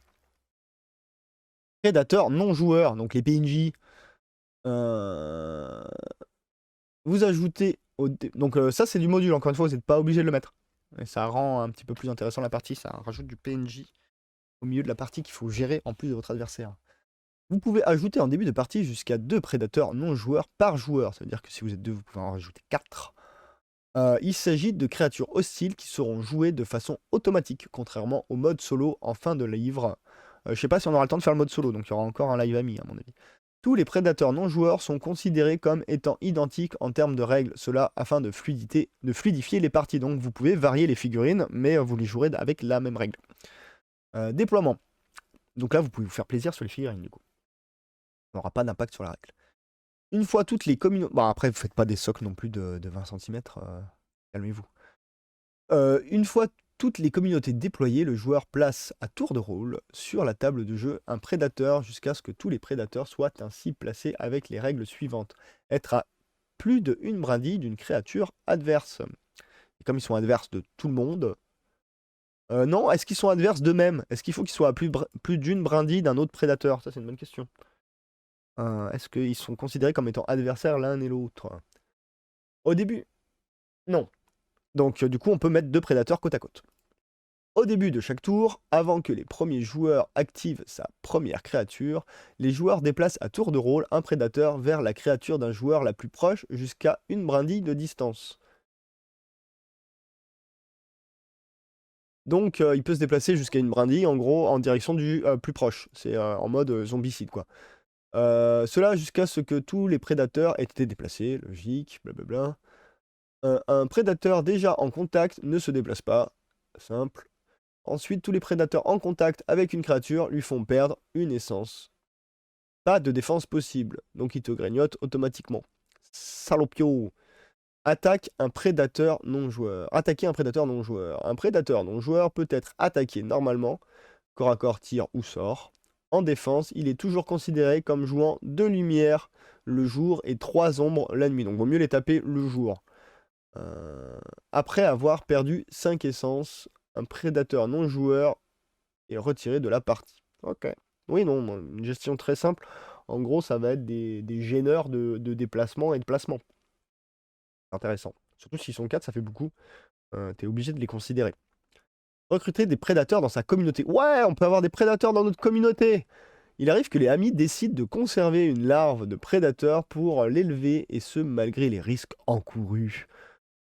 Prédateurs non joueurs, donc les PNJ. Vous ajoutez au donc ça c'est du module, encore une fois, vous n'êtes pas obligé de le mettre. Et ça rend un petit peu plus intéressant la partie, ça rajoute du PNJ au milieu de la partie qu'il faut gérer en plus de votre adversaire. Vous pouvez ajouter en début de partie jusqu'à 2 prédateurs non joueurs par joueur. Ça veut dire que si vous êtes 2, vous pouvez en rajouter 4. Il s'agit de créatures hostiles qui seront jouées de façon automatique, contrairement au mode solo en fin de livre. Je sais pas si on aura le temps de faire le mode solo, donc il y aura encore un live ami à mon avis. Tous les prédateurs non joueurs sont considérés comme étant identiques en termes de règles, cela afin de fluidifier les parties. Donc vous pouvez varier les figurines, mais vous les jouerez avec la même règle. Déploiement. Donc là, vous pouvez vous faire plaisir sur les figurines du coup. Ça n'aura pas d'impact sur la règle. Une fois toutes les communautés... Bon, après, vous faites pas des socles non plus de 20 cm. Calmez-vous. Une fois toutes les communautés déployées, le joueur place à tour de rôle sur la table de jeu un prédateur jusqu'à ce que tous les prédateurs soient ainsi placés avec les règles suivantes. Être à plus de une brindille d'une créature adverse. Et comme ils sont adverses de tout le monde... non, est-ce qu'ils sont adverses d'eux-mêmes? Est-ce qu'il faut qu'ils soient à plus d'une brindille d'un autre prédateur? Ça, c'est une bonne question. Est-ce qu'ils sont considérés comme étant adversaires l'un et l'autre? Au début, non. Donc du coup, on peut mettre 2 prédateurs côte à côte. Au début de chaque tour, avant que les premiers joueurs activent sa première créature, les joueurs déplacent à tour de rôle un prédateur vers la créature d'un joueur la plus proche jusqu'à une brindille de distance. Donc il peut se déplacer jusqu'à une brindille, en gros, en direction du plus proche. C'est en mode zombicide, quoi. Cela jusqu'à ce que tous les prédateurs aient été déplacés, logique, blablabla. Un prédateur déjà en contact ne se déplace pas, simple. Ensuite, tous les prédateurs en contact avec une créature lui font perdre une essence. Pas de défense possible, donc il te grignote automatiquement. Salopio. Attaque un prédateur non joueur. Attaquer un prédateur non joueur. Un prédateur non joueur peut être attaqué normalement, corps à corps, tir ou sort. En défense, il est toujours considéré comme jouant 2 lumières le jour et 3 ombres la nuit. Donc vaut mieux les taper le jour. Après avoir perdu 5 essences, un prédateur non joueur est retiré de la partie. Ok. Oui, non, une gestion très simple. En gros, ça va être des gêneurs de déplacement et de placement. Intéressant. Surtout s'ils sont 4, ça fait beaucoup. T'es obligé de les considérer. Recruter des prédateurs dans sa communauté. Ouais, on peut avoir des prédateurs dans notre communauté. Il arrive que les amis décident de conserver une larve de prédateur pour l'élever, et ce malgré les risques encourus.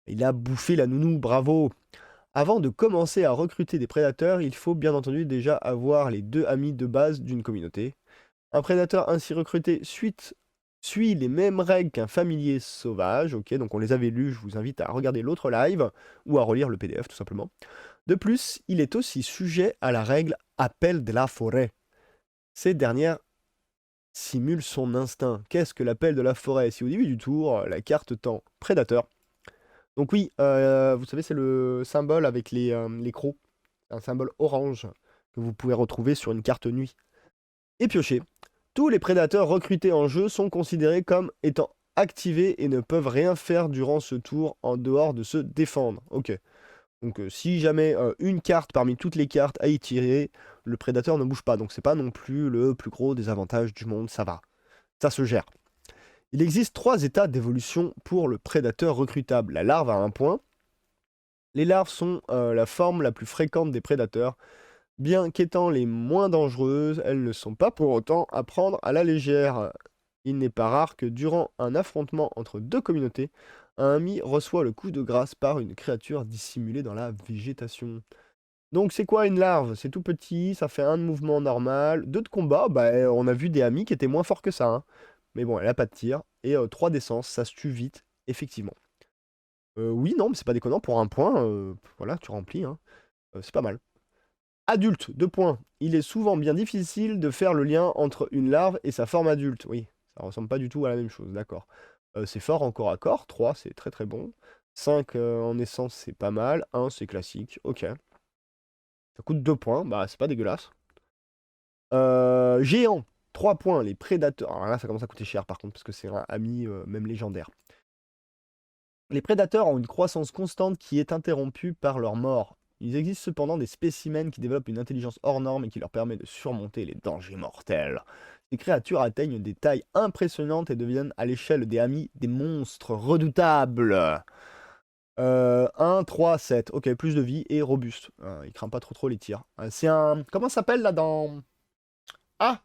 Il a bouffé la nounou, bravo. Avant de commencer à recruter des prédateurs, il faut bien entendu déjà avoir les 2 amis de base d'une communauté. Un prédateur ainsi recruté suit les mêmes règles qu'un familier sauvage, ok, donc on les avait lus, je vous invite à regarder l'autre live, ou à relire le PDF tout simplement. De plus, il est aussi sujet à la règle appel de la forêt. Cette dernière simule son instinct. Qu'est-ce que l'appel de la forêt? Si au début du tour, la carte tend prédateur. Donc oui, vous savez, c'est le symbole avec les crocs. Un symbole orange que vous pouvez retrouver sur une carte nuit. Et piocher. Tous les prédateurs recrutés en jeu sont considérés comme étant activés et ne peuvent rien faire durant ce tour en dehors de se défendre. Ok. Donc si jamais une carte parmi toutes les cartes a tiré, le prédateur ne bouge pas. Donc c'est pas non plus le plus gros des avantages du monde, ça va. Ça se gère. Il existe 3 états d'évolution pour le prédateur recrutable. La larve a 1 point. Les larves sont la forme la plus fréquente des prédateurs. Bien qu'étant les moins dangereuses, elles ne sont pas pour autant à prendre à la légère. Il n'est pas rare que durant un affrontement entre 2 communautés, un ami reçoit le coup de grâce par une créature dissimulée dans la végétation. Donc c'est quoi une larve? C'est tout petit, ça fait 1 de mouvement normal. 2 de combat, bah on a vu des amis qui étaient moins forts que ça, hein. Mais bon, elle a pas de tir. Et 3 d'essence, ça se tue vite, effectivement. Oui, non, mais c'est pas déconnant pour 1 point. Voilà, tu remplis, hein. C'est pas mal. Adulte, 2 points. Il est souvent bien difficile de faire le lien entre une larve et sa forme adulte. Oui, ça ressemble pas du tout à la même chose, d'accord. C'est fort en corps à corps. 3, c'est très très bon. 5 en essence, c'est pas mal. 1, c'est classique. Ok. Ça coûte 2 points. Bah, c'est pas dégueulasse. Géant, 3 points. Les prédateurs. Alors là, ça commence à coûter cher par contre, parce que c'est un ami même légendaire. Les prédateurs ont une croissance constante qui est interrompue par leur mort. Il existe cependant des spécimens qui développent une intelligence hors norme et qui leur permet de surmonter les dangers mortels. Ces créatures atteignent des tailles impressionnantes et deviennent à l'échelle des amis des monstres redoutables. 1, 3, 7. Ok, plus de vie et robuste. Il craint pas trop les tirs. C'est un... Comment ça s'appelle là dans... Ah,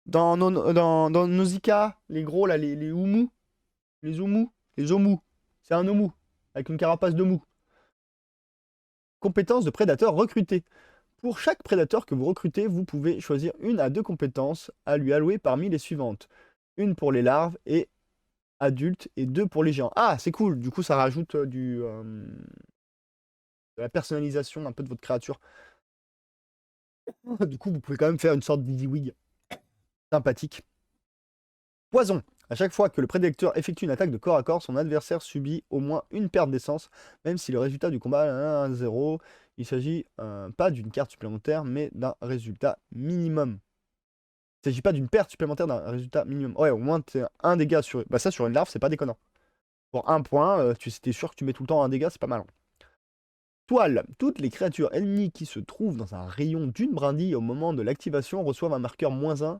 dans Nausicaa, les gros là, les Oumu. Les Oumu. Les Omu. C'est un Omu. Avec une carapace de mou. Compétences de prédateur recruté. Pour chaque prédateur que vous recrutez, vous pouvez choisir 1 à 2 compétences à lui allouer parmi les suivantes. 1 pour les larves et adultes et 2 pour les géants. Ah, c'est cool. Du coup, ça rajoute de la personnalisation un peu de votre créature. Du coup, vous pouvez quand même faire une sorte d'Idiwig sympathique. Poison. À chaque fois que le prédateur effectue une attaque de corps à corps, son adversaire subit au moins une perte d'essence, même si le résultat du combat est 1-0. Il s'agit pas d'une carte supplémentaire, mais d'un résultat minimum. Il s'agit pas d'une perte supplémentaire d'un résultat minimum. Ouais, au moins t'es un dégât sur... Bah ça, sur une larve, c'est pas déconnant. Pour 1 point, t'es sûr que tu mets tout le temps un dégât, c'est pas mal. Toile. Toutes les créatures ennemies qui se trouvent dans un rayon d'une brindille au moment de l'activation reçoivent un marqueur -1.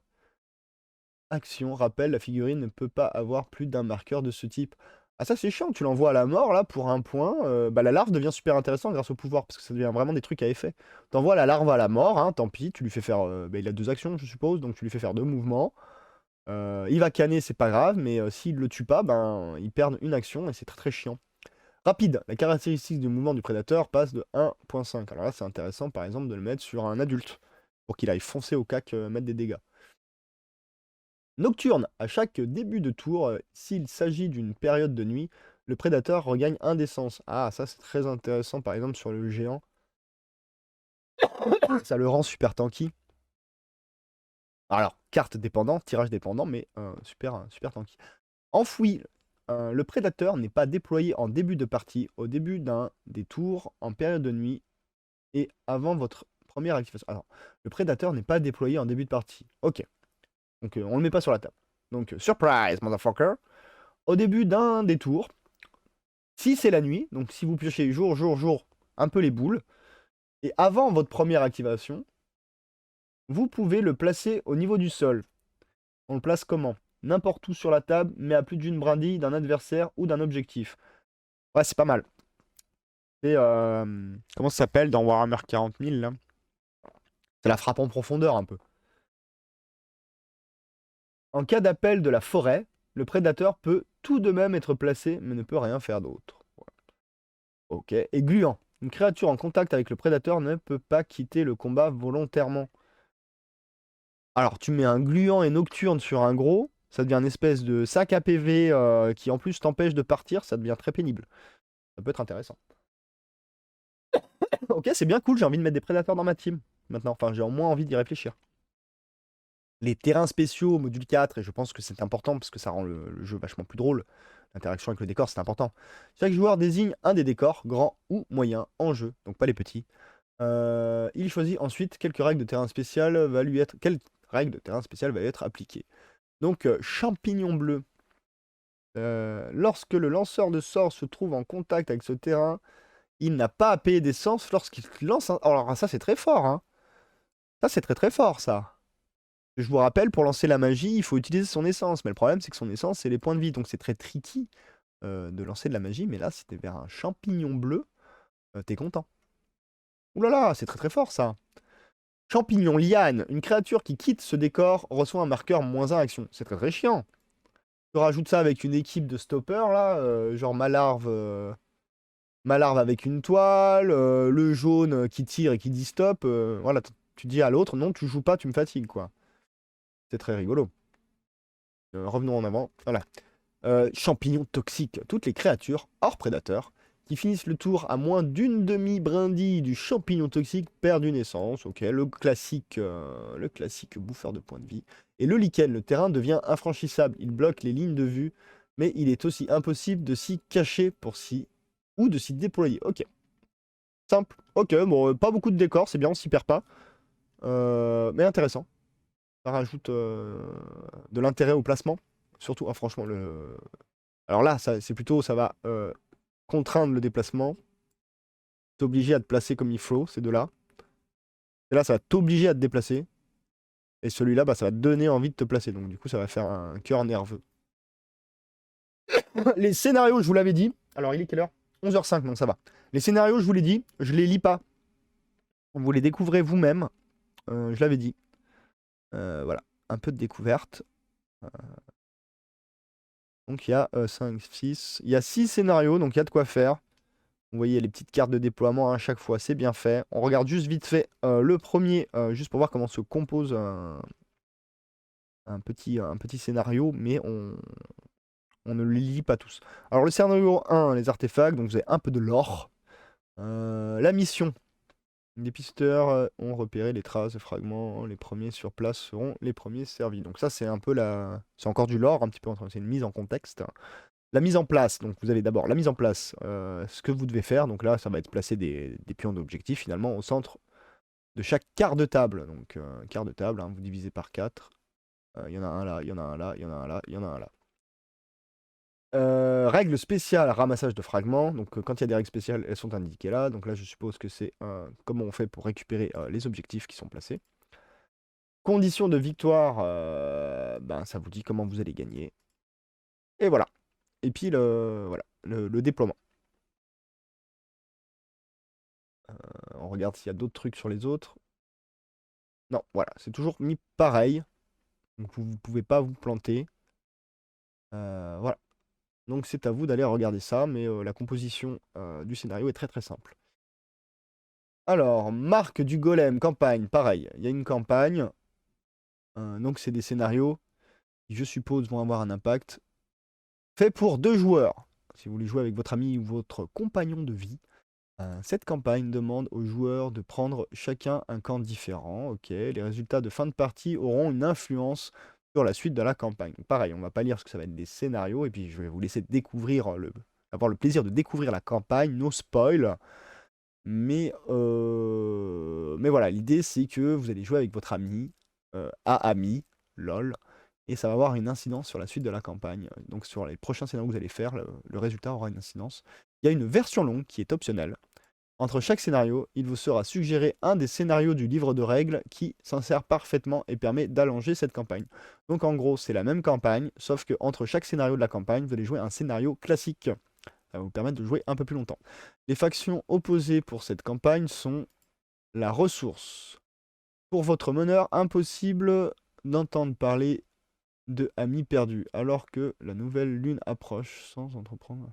Action, rappel, la figurine ne peut pas avoir plus d'un marqueur de ce type. Ah ça c'est chiant, tu l'envoies à la mort là pour 1 point, bah la larve devient super intéressante grâce au pouvoir, parce que ça devient vraiment des trucs à effet. T'envoies la larve à la mort, hein, tant pis, tu lui fais faire... bah, il a 2 actions je suppose, donc tu lui fais faire 2 mouvements. Il va canner, c'est pas grave, mais s'il le tue pas, ben il perd une action et c'est très très chiant. Rapide, la caractéristique du mouvement du prédateur passe de 1.5. Alors là c'est intéressant par exemple de le mettre sur un adulte, pour qu'il aille foncer au cac, mettre des dégâts. Nocturne, à chaque début de tour, s'il s'agit d'une période de nuit, le prédateur regagne 1 d'essence. Ah, ça c'est très intéressant par exemple sur le géant. Ça le rend super tanky. Alors, carte dépendant, tirage dépendant, mais super tanky. Enfoui, le prédateur n'est pas déployé en début de partie, au début d'un des tours, en période de nuit, et avant votre première activation. Alors, le prédateur n'est pas déployé en début de partie. Ok. Donc on le met pas sur la table. Donc surprise, motherfucker. Au début d'un des tours, si c'est la nuit, donc si vous piochez jour, un peu les boules, et avant votre première activation, vous pouvez le placer au niveau du sol. On le place comment? N'importe où sur la table, mais à plus d'une brindille d'un adversaire ou d'un objectif. Ouais, c'est pas mal. C'est comment ça s'appelle dans Warhammer 40 000 là? C'est la frappe en profondeur un peu. En cas d'appel de la forêt, le prédateur peut tout de même être placé, mais ne peut rien faire d'autre. Voilà. Ok. Et gluant. Une créature en contact avec le prédateur ne peut pas quitter le combat volontairement. Alors, tu mets un gluant et nocturne sur un gros, ça devient une espèce de sac à PV qui en plus t'empêche de partir, ça devient très pénible. Ça peut être intéressant. Ok, c'est bien cool, j'ai envie de mettre des prédateurs dans ma team maintenant. Enfin, j'ai au moins envie d'y réfléchir. Les terrains spéciaux, module 4, et je pense que c'est important parce que ça rend le jeu vachement plus drôle. L'interaction avec le décor, c'est important. Chaque joueur désigne un des décors, grand ou moyen, en jeu, donc pas les petits. Il choisit ensuite quelques règles de terrain spécial va lui être... Quelle règle de terrain spécial va être appliquée. Donc, champignon bleu. Lorsque le lanceur de sorts se trouve en contact avec ce terrain, il n'a pas à payer d'essence lorsqu'il lance un... Alors ça c'est très fort, hein. Ça c'est très très fort, ça. Je vous rappelle, pour lancer la magie, il faut utiliser son essence. Mais le problème, c'est que son essence, c'est les points de vie. Donc c'est très tricky de lancer de la magie. Mais là, si t'es vers un champignon bleu, t'es content. Ouh là là, c'est très très fort, ça. Champignon liane. Une créature qui quitte ce décor reçoit un marqueur -1 action. C'est très très chiant. Je rajoute ça avec une équipe de stoppers, là. Genre ma larve avec une toile, le jaune qui tire et qui dit stop. Voilà, tu dis à l'autre, non, tu joues pas, tu me fatigues, quoi. C'est très rigolo. Revenons en avant. Voilà. Champignons toxiques. Toutes les créatures, hors prédateurs, qui finissent le tour à moins d'une demi-brindille du champignon toxique perdent une essence. Ok, le classique bouffeur de points de vie. Et le lichen, le terrain devient infranchissable. Il bloque les lignes de vue, mais il est aussi impossible de s'y cacher ou de s'y déployer. Ok. Simple. Ok, bon, pas beaucoup de décors, c'est bien, on s'y perd pas. Mais intéressant. Ça rajoute de l'intérêt au placement. Surtout, ah, franchement, alors là, c'est plutôt, ça va contraindre le déplacement. T'obliger à te placer comme il faut, ces deux-là. Et là, ça va t'obliger à te déplacer. Et celui-là, bah, ça va te donner envie de te placer. Donc du coup, ça va faire un cœur nerveux. Les scénarios, je vous l'avais dit. Alors, il est quelle heure? 11h05, donc ça va. Les scénarios, je vous l'ai dit, je les lis pas. Vous les découvrez vous-même. Je l'avais dit. Voilà, un peu de découverte. Donc il y a 5, 6. Il y a 6 scénarios, donc il y a de quoi faire. Vous voyez les petites cartes de déploiement à chaque fois, c'est bien fait. On regarde juste vite fait le premier, juste pour voir comment se compose un petit scénario, mais on ne les lit pas tous. Alors le scénario 1, les artefacts, donc vous avez un peu de lore. La mission. Les pisteurs ont repéré les traces de fragments. Les premiers sur place seront les premiers servis. Donc ça, c'est un peu c'est encore du lore, un petit peu. C'est une mise en contexte. La mise en place. Donc vous avez d'abord la mise en place. Ce que vous devez faire. Donc là, ça va être placer des pions d'objectif finalement au centre de chaque quart de table. Donc quart de table, hein, vous divisez par 4. Il y en a un là, il y en a un là, il y en a un là, il y en a un là. Règle spéciale, ramassage de fragments. Donc quand il y a des règles spéciales, elles sont indiquées là. Donc là, je suppose que c'est comment on fait pour récupérer les objectifs qui sont placés. Conditions de victoire, ben, ça vous dit comment vous allez gagner. Et voilà. Et puis voilà, le déploiement. On regarde s'il y a d'autres trucs sur les autres. Non, voilà, c'est toujours mis pareil. Donc vous ne pouvez pas vous planter. Voilà. Donc c'est à vous d'aller regarder ça, mais la composition du scénario est très très simple. Alors, marque du golem, campagne, pareil. Il y a une campagne. Donc c'est des scénarios qui, je suppose, vont avoir un impact. Fait pour 2 joueurs. Si vous voulez jouer avec votre ami ou votre compagnon de vie. Cette campagne demande aux joueurs de prendre chacun un camp différent. Ok, les résultats de fin de partie auront une influence sur la suite de la campagne. Pareil, on va pas lire ce que ça va être des scénarios, et puis je vais vous laisser découvrir avoir le plaisir de découvrir la campagne, no spoil. Mais voilà, l'idée c'est que vous allez jouer avec votre ami, à ami, lol, et ça va avoir une incidence sur la suite de la campagne. Donc sur les prochains scénarios que vous allez faire, le résultat aura une incidence. Il y a une version longue qui est optionnelle. Entre chaque scénario, il vous sera suggéré un des scénarios du livre de règles qui s'insère parfaitement et permet d'allonger cette campagne. Donc en gros, c'est la même campagne, sauf que entre chaque scénario de la campagne, vous allez jouer un scénario classique. Ça va vous permettre de jouer un peu plus longtemps. Les factions opposées pour cette campagne sont la ressource. Pour votre meneur, impossible d'entendre parler de amis perdus, alors que la nouvelle lune approche sans entreprendre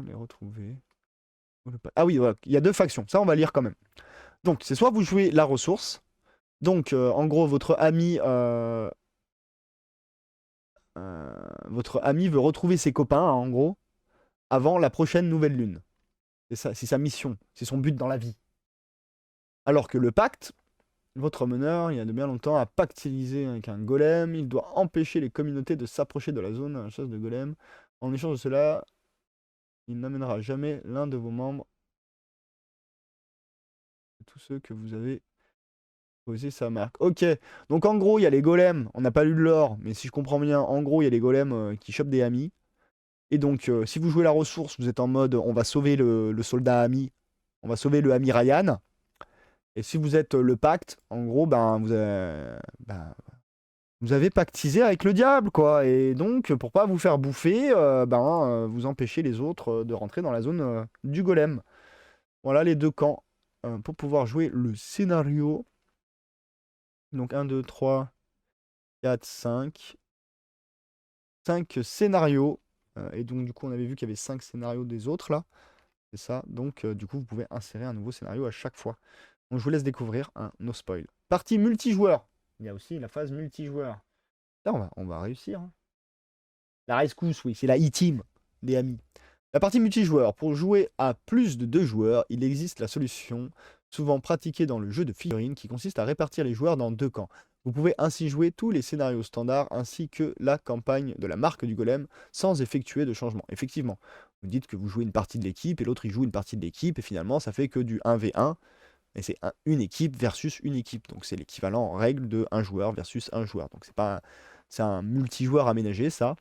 les retrouver. Ah oui, voilà. Il y a 2 factions, ça on va lire quand même. Donc c'est soit vous jouez la ressource, donc en gros votre ami veut retrouver ses copains, hein, en gros, avant la prochaine nouvelle lune. C'est sa mission, c'est son but dans la vie. Alors que le pacte, votre meneur, il y a de bien longtemps, a pactisé avec un golem. Il doit empêcher les communautés de s'approcher de la zone à la chasse de golem. En échange de cela, il n'amènera jamais l'un de vos membres. Tous ceux que vous avez posé sa marque. Ok, donc en gros, il y a les golems. On n'a pas lu de lore, mais si je comprends bien, en gros, il y a les golems qui chopent des amis. Et donc, si vous jouez la ressource, vous êtes en mode on va sauver le soldat ami. On va sauver le ami Ryan. Et si vous êtes le pacte, en gros, vous avez pactisé avec le diable, quoi. Et donc, pour pas vous faire bouffer, vous empêchez les autres de rentrer dans la zone du golem. Voilà les 2 camps pour pouvoir jouer le scénario. Donc 1, 2, 3, 4, 5. 5 scénarios. Et donc, du coup, on avait vu qu'il y avait 5 scénarios des autres, là. C'est ça. Donc, du coup, vous pouvez insérer un nouveau scénario à chaque fois. Donc, je vous laisse découvrir un no spoil. Partie multijoueur. Il y a aussi la phase multijoueur. Là, on va réussir. Hein. La rescousse, oui, c'est la e-team des amis. La partie multijoueur. Pour jouer à plus de 2 joueurs, il existe la solution souvent pratiquée dans le jeu de figurines qui consiste à répartir les joueurs dans 2 camps. Vous pouvez ainsi jouer tous les scénarios standards ainsi que la campagne de la marque du golem sans effectuer de changement. Effectivement, vous dites que vous jouez une partie de l'équipe et l'autre il joue une partie de l'équipe et finalement ça fait que du 1v1 et c'est une équipe versus une équipe. Donc c'est l'équivalent en règle de un joueur versus un joueur. Donc c'est un multijoueur aménagé ça.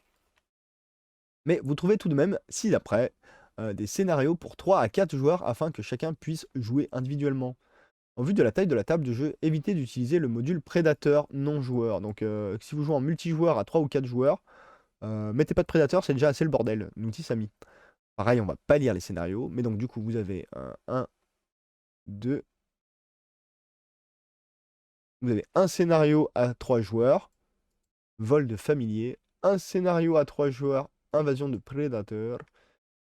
Mais vous trouvez tout de même, ci-d'après, des scénarios pour 3 à 4 joueurs afin que chacun puisse jouer individuellement. En vue de la taille de la table de jeu, évitez d'utiliser le module prédateur non joueur. Donc si vous jouez en multijoueur à 3 ou 4 joueurs, mettez pas de prédateur, c'est déjà assez le bordel. L'outil Samy. Pareil, on va pas lire les scénarios, mais donc du coup vous avez 1, 2. Vous avez un scénario à 3 joueurs, vol de familier, un scénario à 3 joueurs, invasion de prédateurs,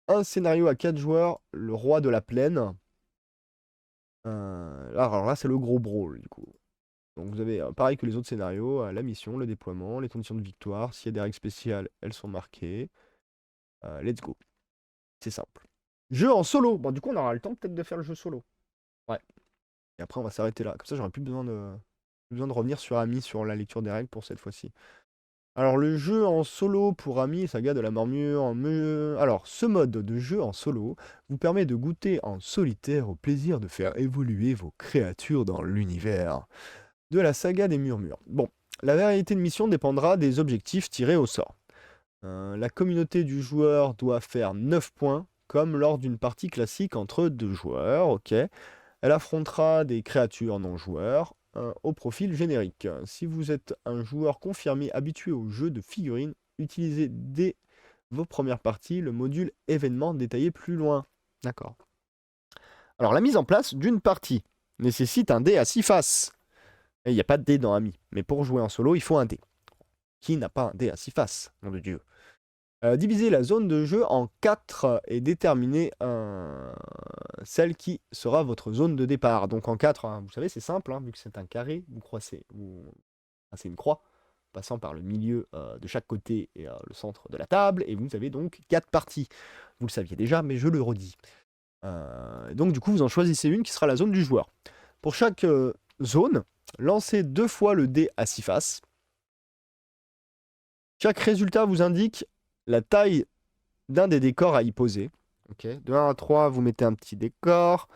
un scénario à 4 joueurs, le roi de la plaine. Alors là, c'est le gros brawl, du coup. Donc vous avez, pareil que les autres scénarios, la mission, le déploiement, les conditions de victoire. S'il y a des règles spéciales, elles sont marquées. Let's go. C'est simple. Jeu en solo. Bon, du coup, on aura le temps peut-être de faire le jeu solo. Ouais. Et après, on va s'arrêter là. Comme ça, j'aurai plus besoin de revenir sur Ami, sur la lecture des règles pour cette fois-ci. Alors, le jeu en solo pour Ami, saga de la murmure. Alors, ce mode de jeu en solo vous permet de goûter en solitaire au plaisir de faire évoluer vos créatures dans l'univers de la saga des murmures. Bon, la variété de mission dépendra des objectifs tirés au sort. La communauté du joueur doit faire 9 points, comme lors d'une partie classique entre 2 joueurs, ok. Elle affrontera des créatures non-joueurs au profil générique. Si vous êtes un joueur confirmé habitué au jeu de figurines, utilisez dès vos premières parties le module événement détaillé plus loin. D'accord. Alors la mise en place d'une partie nécessite un dé à 6 faces. Il n'y a pas de dé dans Ami, mais pour jouer en solo, il faut un dé. Qui n'a pas un dé à 6 faces, nom de Dieu. Diviser la zone de jeu en 4 et déterminer celle qui sera votre zone de départ. Donc en 4, hein, vous savez, c'est simple, hein, vu que c'est un carré, c'est une croix, passant par le milieu de chaque côté et le centre de la table, et vous avez donc 4 parties. Vous le saviez déjà, mais je le redis. Donc du coup, vous en choisissez une qui sera la zone du joueur. Pour chaque zone, lancez 2 fois le dé à 6 faces. Chaque résultat vous indique la taille d'un des décors à y poser. Okay. De 1 à 3, vous mettez un petit décor.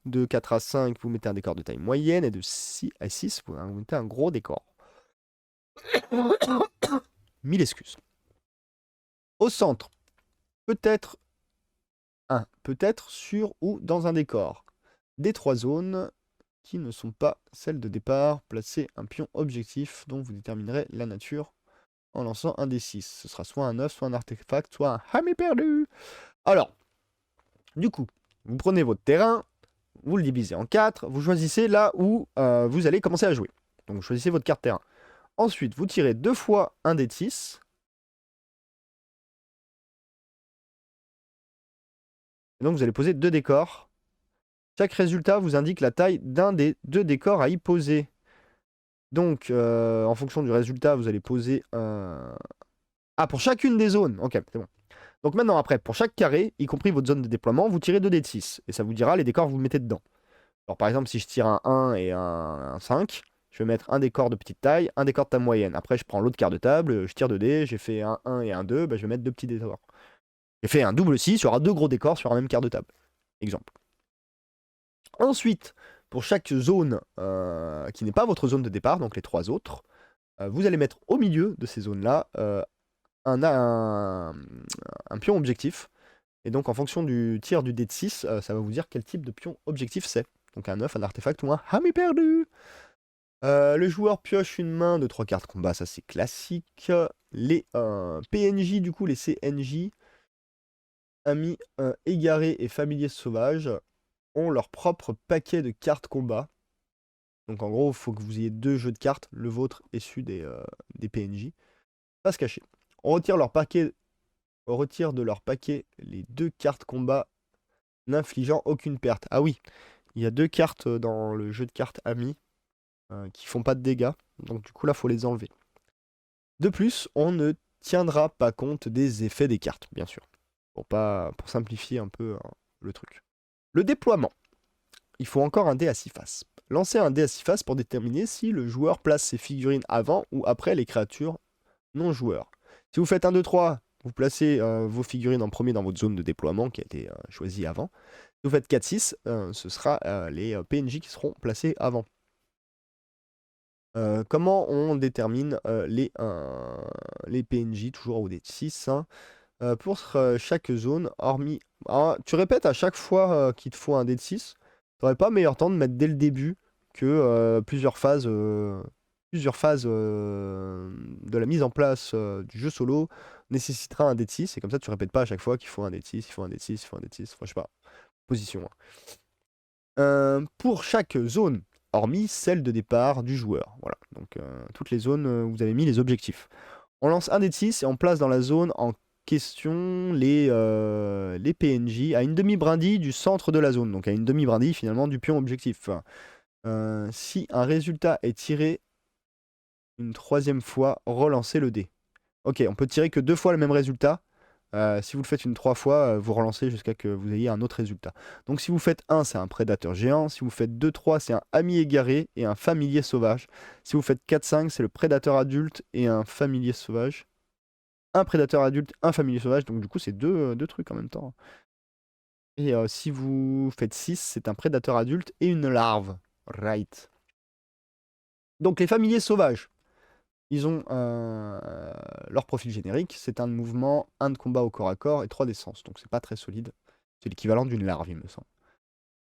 De 4 à 5, vous mettez un décor de taille moyenne. Et de 6 à 6, vous mettez un gros décor. 1000 excuses. Au centre, peut-être sur ou dans un décor. Des 3 zones qui ne sont pas celles de départ, placez un pion objectif dont vous déterminerez la nature en lançant un des 6. Ce sera soit un œuf, soit un artefact, soit un ami perdu. Alors, du coup, vous prenez votre terrain, vous le divisez en 4, vous choisissez là où vous allez commencer à jouer. Donc vous choisissez votre carte terrain. Ensuite, vous tirez 2 fois un dé de 6. Et donc vous allez poser 2 décors. Chaque résultat vous indique la taille d'un des 2 décors à y poser. Donc, en fonction du résultat, vous allez poser un... Ah, pour chacune des zones. Ok, c'est bon. Donc maintenant, après, pour chaque carré, y compris votre zone de déploiement, vous tirez 2 dés de 6. Et ça vous dira les décors que vous mettez dedans. Alors par exemple, si je tire un 1 et un 5, je vais mettre un décor de petite taille, un décor de taille moyenne. Après, je prends l'autre quart de table, je tire 2 dés, j'ai fait un 1 et un 2, bah, je vais mettre 2 petits décors. J'ai fait un double 6, il y aura 2 gros décors sur un même quart de table. Exemple. Ensuite, pour chaque zone qui n'est pas votre zone de départ, donc les 3 autres, vous allez mettre au milieu de ces zones-là un pion objectif. Et donc en fonction du tir du dé de 6, ça va vous dire quel type de pion objectif c'est. Donc un œuf, un artefact ou un ami perdu. Le joueur pioche une main de 3 cartes combat, ça c'est classique. Les PNJ, du coup, les CNJ, amis égarés et familiers sauvages, ont leur propre paquet de cartes combat. Donc en gros, il faut que vous ayez 2 jeux de cartes, le vôtre et celui des PNJ. Pas se cacher. On retire de leur paquet les 2 cartes combat n'infligeant aucune perte. Ah oui, il y a 2 cartes dans le jeu de cartes amis qui font pas de dégâts. Donc du coup là, faut les enlever. De plus, on ne tiendra pas compte des effets des cartes, bien sûr. Pour simplifier un peu le truc. Le déploiement. Il faut encore un dé à 6 faces. Lancez un dé à 6 faces pour déterminer si le joueur place ses figurines avant ou après les créatures non joueurs. Si vous faites 1, 2, 3, vous placez vos figurines en premier dans votre zone de déploiement qui a été choisie avant. Si vous faites 4, 6, ce sera les PNJ qui seront placés avant. Comment on détermine les PNJ, toujours au dé de 6 hein. Pour chaque zone, hormis... Alors, tu répètes à chaque fois qu'il te faut un dé de 6. T'aurais pas meilleur temps de mettre dès le début que plusieurs phases de la mise en place du jeu solo nécessitera un dé de 6. Et comme ça, tu répètes pas à chaque fois qu'il faut un dé de 6, il faut un dé de 6, il faut un dé de 6. Enfin, je sais pas. Position. Pour chaque zone, hormis celle de départ du joueur. Voilà. Donc, toutes les zones où vous avez mis les objectifs. On lance un dé de 6 et on place dans la zone en question les PNJ à une demi-brindille du centre de la zone. Donc à une demi-brindille finalement du pion objectif. Si un résultat est tiré une troisième fois, relancez le dé. Ok, on peut tirer que 2 fois le même résultat. Si vous le faites une 3 fois, vous relancez jusqu'à que vous ayez un autre résultat. Donc si vous faites 1, c'est un prédateur géant. Si vous faites 2, 3, c'est un ami égaré et un familier sauvage. Si vous faites 4, 5, c'est le prédateur adulte et un familier sauvage. Un prédateur adulte, un familier sauvage. Donc du coup, c'est deux trucs en même temps. Et si vous faites 6, c'est un prédateur adulte et une larve. Right. Donc les familiers sauvages, ils ont leur profil générique. C'est un de mouvement, un de combat au corps à corps et 3 d'essence. Donc c'est pas très solide. C'est l'équivalent d'une larve, il me semble.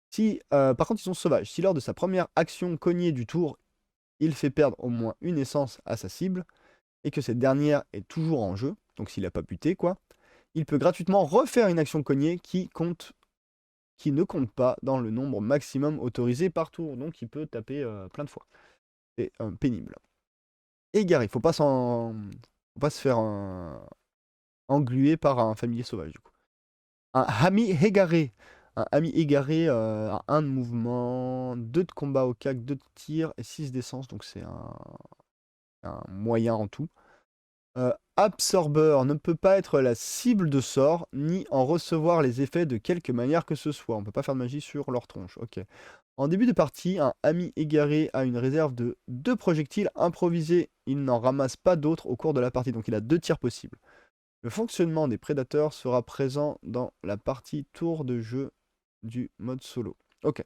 Si, par contre, ils sont sauvages. Si lors de sa première action cognée du tour, il fait perdre au moins une essence à sa cible, et que cette dernière est toujours en jeu, donc s'il n'a pas buté, quoi, il peut gratuitement refaire une action cognée qui ne compte pas dans le nombre maximum autorisé par tour. Donc il peut taper plein de fois. C'est pénible. Égaré, faut pas se faire engluer par un familier sauvage du coup. Un ami égaré. Un ami égaré a 1 de mouvement, 2 de combat au cac, 2 de tir et 6 d'essence. Donc c'est un moyen en tout. Absorbeur ne peut pas être la cible de sort, ni en recevoir les effets de quelque manière que ce soit. On peut pas faire de magie sur leur tronche. Ok. En début de partie, un ami égaré a une réserve de 2 projectiles improvisés. Il n'en ramasse pas d'autres au cours de la partie, donc il a 2 tirs possibles. Le fonctionnement des prédateurs sera présent dans la partie tour de jeu du mode solo. Ok.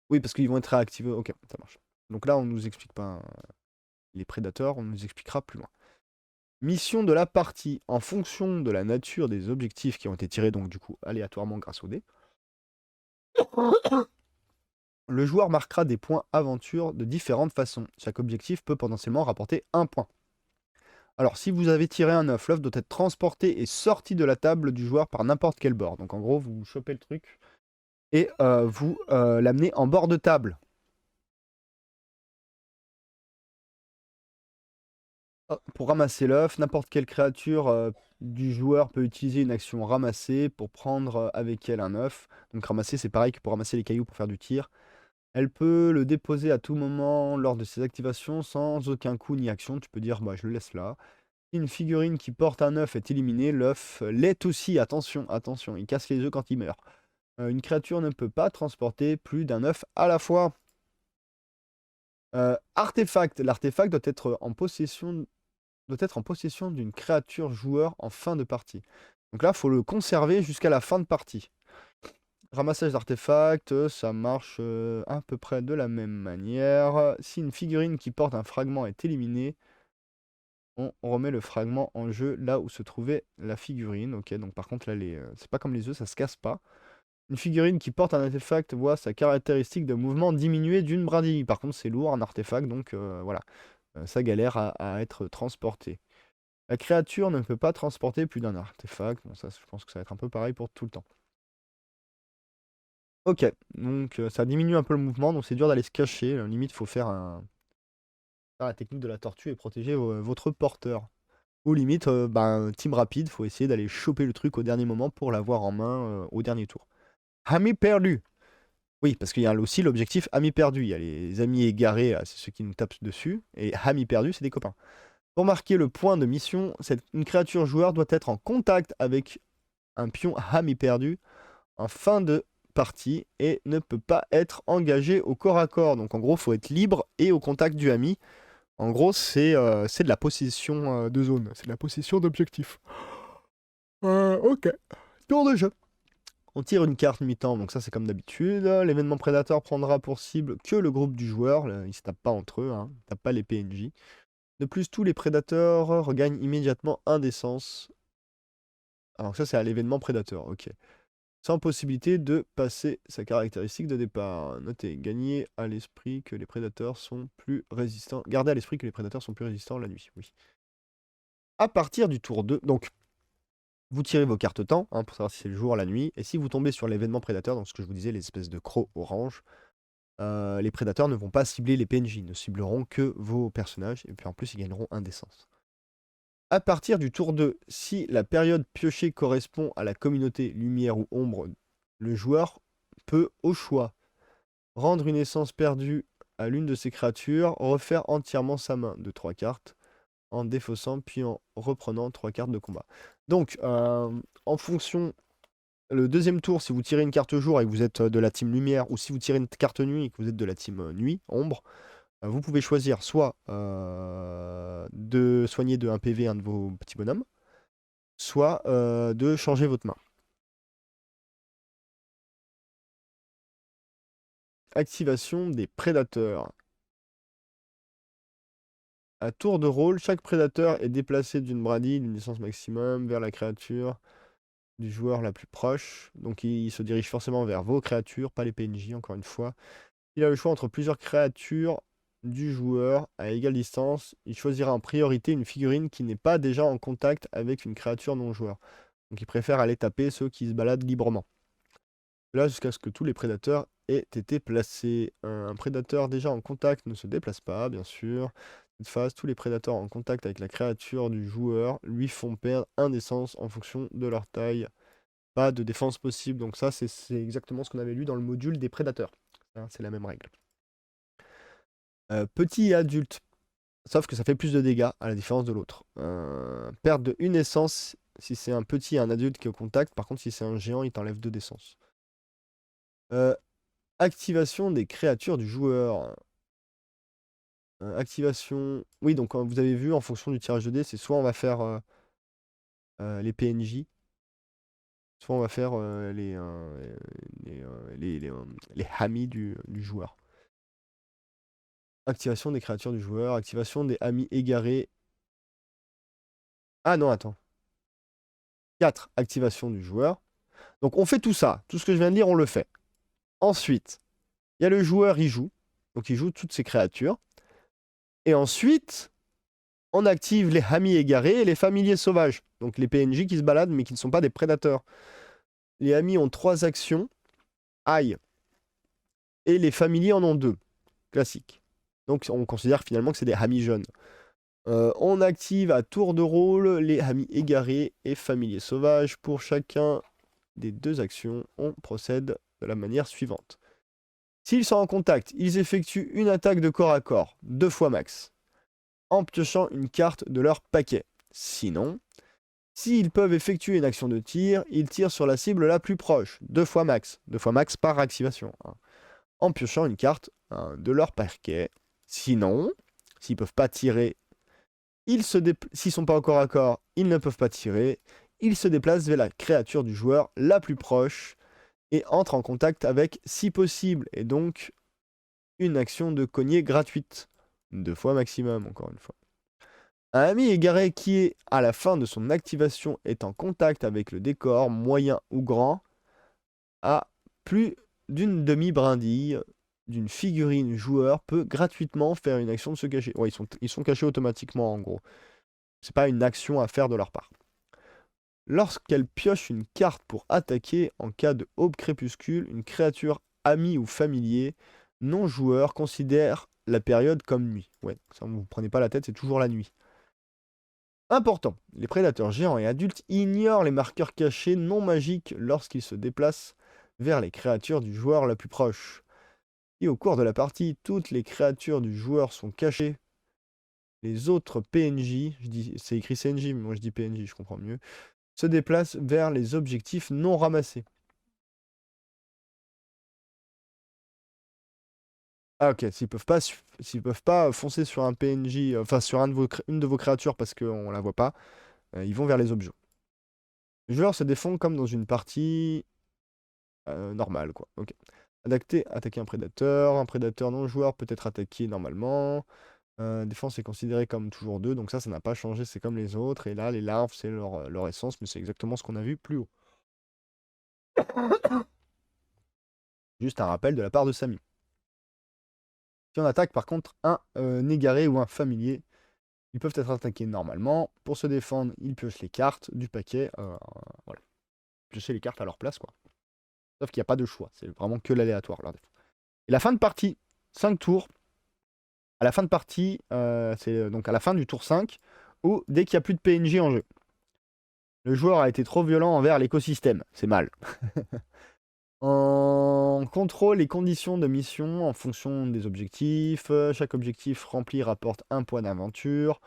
Oui, parce qu'ils vont être réactivés. Ok, ça marche. Donc là, on nous explique pas les prédateurs, on nous expliquera plus loin. Mission de la partie. En fonction de la nature des objectifs qui ont été tirés, donc du coup aléatoirement grâce au dé, le joueur marquera des points aventure de différentes façons. Chaque objectif peut potentiellement rapporter 1 point. Alors si vous avez tiré un œuf, l'œuf doit être transporté et sorti de la table du joueur par n'importe quel bord. Donc en gros, vous chopez le truc et vous l'amenez en bord de table. Pour ramasser l'œuf, n'importe quelle créature du joueur peut utiliser une action ramasser pour prendre avec elle un œuf. Donc ramasser, c'est pareil que pour ramasser les cailloux pour faire du tir. Elle peut le déposer à tout moment lors de ses activations sans aucun coup ni action. Tu peux dire, bah, je le laisse là. Si une figurine qui porte un œuf est éliminée, l'œuf l'est aussi. Attention, attention, il casse les œufs quand il meurt. Une créature ne peut pas transporter plus d'un œuf à la fois. Artefact. L'artefact doit être en possession d'une créature joueur en fin de partie. Donc là, il faut le conserver jusqu'à la fin de partie. Ramassage d'artefacts, ça marche à peu près de la même manière. Si une figurine qui porte un fragment est éliminée, on remet le fragment en jeu là où se trouvait la figurine. Ok, donc par contre là, c'est pas comme les œufs, ça se casse pas. Une figurine qui porte un artefact voit sa caractéristique de mouvement diminuer d'une brindille. Par contre, c'est lourd un artefact, donc voilà. Ça galère à être transporté. La créature ne peut pas transporter plus d'un artefact. Bon, ça, je pense que ça va être un peu pareil pour tout le temps. Ok, donc ça diminue un peu le mouvement, donc c'est dur d'aller se cacher. Limite, il faut faire la technique de la tortue et protéger votre porteur. Ou limite, team rapide, faut essayer d'aller choper le truc au dernier moment pour l'avoir en main au dernier tour. Ami perdu. Oui, parce qu'il y a aussi l'objectif ami perdu. Il y a les amis égarés, c'est ceux qui nous tapent dessus. Et ami perdu, c'est des copains. Pour marquer le point de mission, une créature joueur doit être en contact avec un pion Hami perdu en fin de partie et ne peut pas être engagé au corps à corps. Donc en gros, il faut être libre et au contact du Hami. En gros, c'est de la possession de zone, c'est de la possession d'objectif. Ok. Tour de jeu. On tire une carte mi-temps, donc ça c'est comme d'habitude. L'événement prédateur prendra pour cible que le groupe du joueur, là, ils se tapent pas entre eux, hein, ils tapent pas les PNJ. De plus, tous les prédateurs regagnent immédiatement un d'essence. Alors ça c'est à l'événement prédateur, ok. Sans possibilité de passer sa caractéristique de départ. Notez, gagner à l'esprit que les prédateurs sont plus résistants. Gardez à l'esprit que les prédateurs sont plus résistants la nuit, oui. À partir du tour 2, donc vous tirez vos cartes temps hein, pour savoir si c'est le jour ou la nuit. Et si vous tombez sur l'événement prédateur, donc ce que je vous disais, les espèces de crocs orange, les prédateurs ne vont pas cibler les PNJ, ne cibleront que vos personnages. Et puis en plus, ils gagneront un d'essence. À partir du tour 2, si la période piochée correspond à la communauté lumière ou ombre, le joueur peut, au choix, rendre une essence perdue à l'une de ses créatures, refaire entièrement sa main de 3 cartes, en défaussant puis en reprenant 3 cartes de combat. Donc, en fonction, le deuxième tour, si vous tirez une carte jour et que vous êtes de la team lumière, ou si vous tirez une carte nuit et que vous êtes de la team nuit, ombre, vous pouvez choisir soit de soigner de 1 PV un de vos petits bonhommes, soit de changer votre main. Activation des prédateurs. À tour de rôle, chaque prédateur est déplacé d'une brindille d'une distance maximum vers la créature du joueur la plus proche. Donc il se dirige forcément vers vos créatures, pas les PNJ, encore une fois. Il a le choix entre plusieurs créatures du joueur à égale distance. Il choisira en priorité une figurine qui n'est pas déjà en contact avec une créature non-joueur. Donc il préfère aller taper ceux qui se baladent librement. Là, jusqu'à ce que tous les prédateurs aient été placés. Un prédateur déjà en contact ne se déplace pas, bien sûr. Cette phase, tous les prédateurs en contact avec la créature du joueur lui font perdre un d'essence en fonction de leur taille. Pas de défense possible. Donc ça, c'est exactement ce qu'on avait lu dans le module des prédateurs. Hein, c'est la même règle. Petit et adulte. Sauf que ça fait plus de dégâts à la différence de l'autre. Perte de une essence si c'est un petit et un adulte qui est au contact. Par contre, si c'est un géant, il t'enlève 2 d'essence. Activation des créatures du joueur. Activation... Oui, donc vous avez vu, en fonction du tirage de dés, c'est soit on va faire les PNJ, soit on va faire les Hamis du joueur. Activation des créatures du joueur, activation des Hamis égarés. Ah non, attends. 4, activation du joueur. Donc on fait tout ça, tout ce que je viens de dire, on le fait. Ensuite, il y a le joueur, il joue. Donc il joue toutes ses créatures. Et ensuite, on active les Hamis égarés et les familiers sauvages. Donc les PNJ qui se baladent mais qui ne sont pas des prédateurs. Les Hamis ont 3 actions. Aïe. Et les familiers en ont 2. Classique. Donc on considère finalement que c'est des Hamis jeunes. On active à tour de rôle les Hamis égarés et familiers sauvages. Pour chacun des 2 actions, on procède de la manière suivante. S'ils sont en contact, ils effectuent une attaque de corps à corps, 2 fois max, en piochant une carte de leur paquet. Sinon, s'ils peuvent effectuer une action de tir, ils tirent sur la cible la plus proche, 2 fois max par activation, hein, en piochant une carte de leur paquet. Sinon, s'ils ne peuvent pas tirer, s'ils sont pas au corps à corps, ils ne peuvent pas tirer, ils se déplacent vers la créature du joueur la plus proche et entrent en contact avec si possible, et donc une action de cognée gratuite, 2 fois maximum, encore une fois. Un ami égaré qui est, à la fin de son activation, est en contact avec le décor, moyen ou grand, a plus d'une demi-brindille d'une figurine joueur peut gratuitement faire une action de se cacher. Ouais, ils sont cachés automatiquement, en gros. C'est pas une action à faire de leur part. Lorsqu'elle pioche une carte pour attaquer, en cas de aube crépuscule, une créature amie ou familier, non-joueur considère la période comme nuit. Ouais, ça ne vous prenez pas la tête, c'est toujours la nuit. Important, les prédateurs géants et adultes ignorent les marqueurs cachés non magiques lorsqu'ils se déplacent vers les créatures du joueur la plus proche. Si au cours de la partie, toutes les créatures du joueur sont cachées, les autres PNJ, c'est écrit CNJ, mais moi je dis PNJ, je comprends mieux, se déplacent vers les objectifs non ramassés. Ah ok, s'ils peuvent pas foncer sur un PNJ, enfin sur une de vos créatures parce qu'on la voit pas, ils vont vers les objets. Les joueurs se défendent comme dans une partie normale, quoi. Ok. Attaquer un prédateur non joueur peut être attaqué normalement. Défense est considérée comme toujours 2, donc ça n'a pas changé, c'est comme les autres. Et là, les larves, c'est leur essence, mais c'est exactement ce qu'on a vu plus haut. Juste un rappel de la part de Samy. Si on attaque par contre un égaré ou un familier, ils peuvent être attaqués normalement. Pour se défendre, ils piochent les cartes du paquet. Voilà. Piocher les cartes à leur place, quoi. Sauf qu'il n'y a pas de choix, c'est vraiment que l'aléatoire. Et la fin de partie, 5 tours. À la fin de partie, c'est donc à la fin du tour 5, ou dès qu'il n'y a plus de PNJ en jeu. Le joueur a été trop violent envers l'écosystème, c'est mal. On contrôle les conditions de mission en fonction des objectifs. Chaque objectif rempli rapporte un point d'aventure.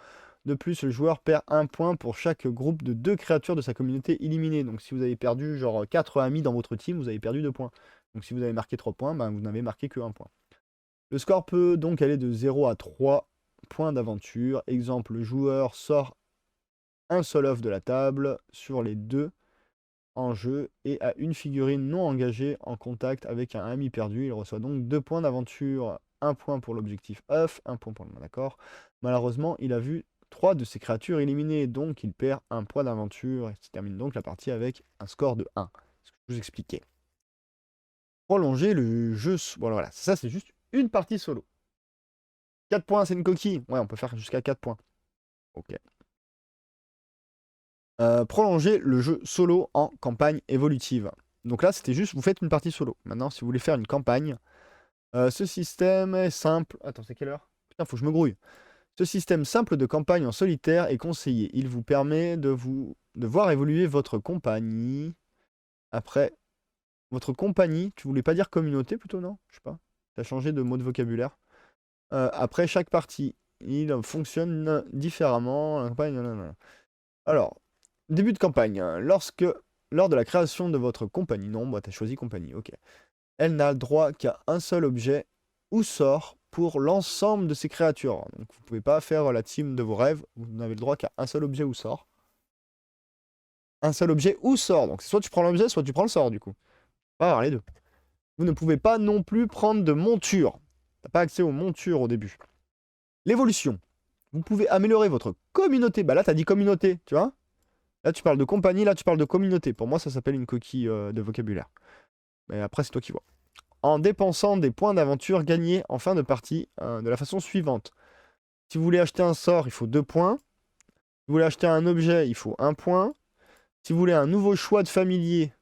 De plus, le joueur perd un point pour chaque groupe de 2 créatures de sa communauté éliminée. Donc si vous avez perdu genre 4 amis dans votre team, vous avez perdu 2 points. Donc si vous avez marqué 3 points, ben, vous n'avez marqué que 1 point. Le score peut donc aller de 0 à 3 points d'aventure. Exemple, le joueur sort un seul œuf de la table sur les 2 en jeu et a une figurine non engagée en contact avec un ami perdu. Il reçoit donc 2 points d'aventure, 1 point pour l'objectif œuf, 1 point pour le d'accord. Malheureusement, il a vu 3 de ses créatures éliminées, donc il perd 1 point d'aventure et se termine donc la partie avec un score de 1. Ce que je vous expliquais. Prolonger le jeu. Bon, voilà, ça c'est juste une partie solo. 4 points, c'est une coquille. Ouais, on peut faire jusqu'à 4 points. Ok. Prolonger le jeu solo en campagne évolutive. Donc là, c'était juste, vous faites une partie solo. Maintenant, si vous voulez faire une campagne, ce système est simple. Attends, c'est quelle heure? Putain, faut que je me grouille. Ce système simple de campagne en solitaire est conseillé. Il vous permet de voir évoluer votre compagnie. Après, votre compagnie, tu voulais pas dire communauté plutôt, non? Je sais pas. T'as changé de mot de vocabulaire. Après chaque partie, il fonctionne différemment. La campagne, nanana. Alors, début de campagne. Lors de la création de votre compagnie, non, bah t'as choisi compagnie, ok. Elle n'a droit qu'à un seul objet ou sort pour l'ensemble de ses créatures. Donc vous pouvez pas faire la team de vos rêves, vous n'avez le droit qu'à un seul objet ou sort. Un seul objet ou sort. Donc soit tu prends l'objet, soit tu prends le sort du coup. Pas avoir les deux. Vous ne pouvez pas non plus prendre de monture. T'as pas accès aux montures au début. L'évolution. Vous pouvez améliorer votre communauté. Bah là, t'as dit communauté, tu vois? Là, tu parles de compagnie, là, tu parles de communauté. Pour moi, ça s'appelle une coquille de vocabulaire. Mais après, c'est toi qui vois. En dépensant des points d'aventure gagnés en fin de partie de la façon suivante. Si vous voulez acheter un sort, il faut 2 points. Si vous voulez acheter un objet, il faut 1 point. Si vous voulez un nouveau choix de familier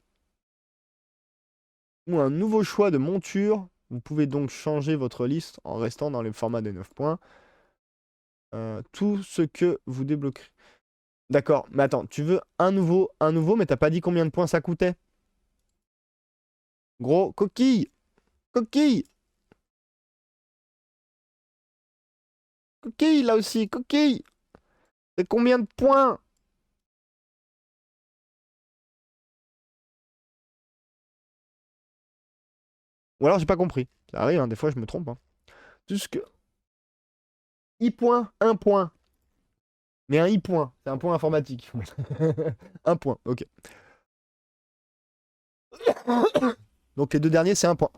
ou un nouveau choix de monture, vous pouvez donc changer votre liste en restant dans le format des 9 points. Tout ce que vous débloquerez. D'accord, mais attends, tu veux un nouveau, mais t'as pas dit combien de points ça coûtait? Gros, coquille! Coquille! Coquille, là aussi, coquille! C'est combien de points? Ou alors j'ai pas compris. Ça arrive, hein, des fois je me trompe. Hein. Jusque I-point, 1 point. Mais un I-point, c'est un point informatique. Un point, ok. Donc les deux derniers, c'est 1 point.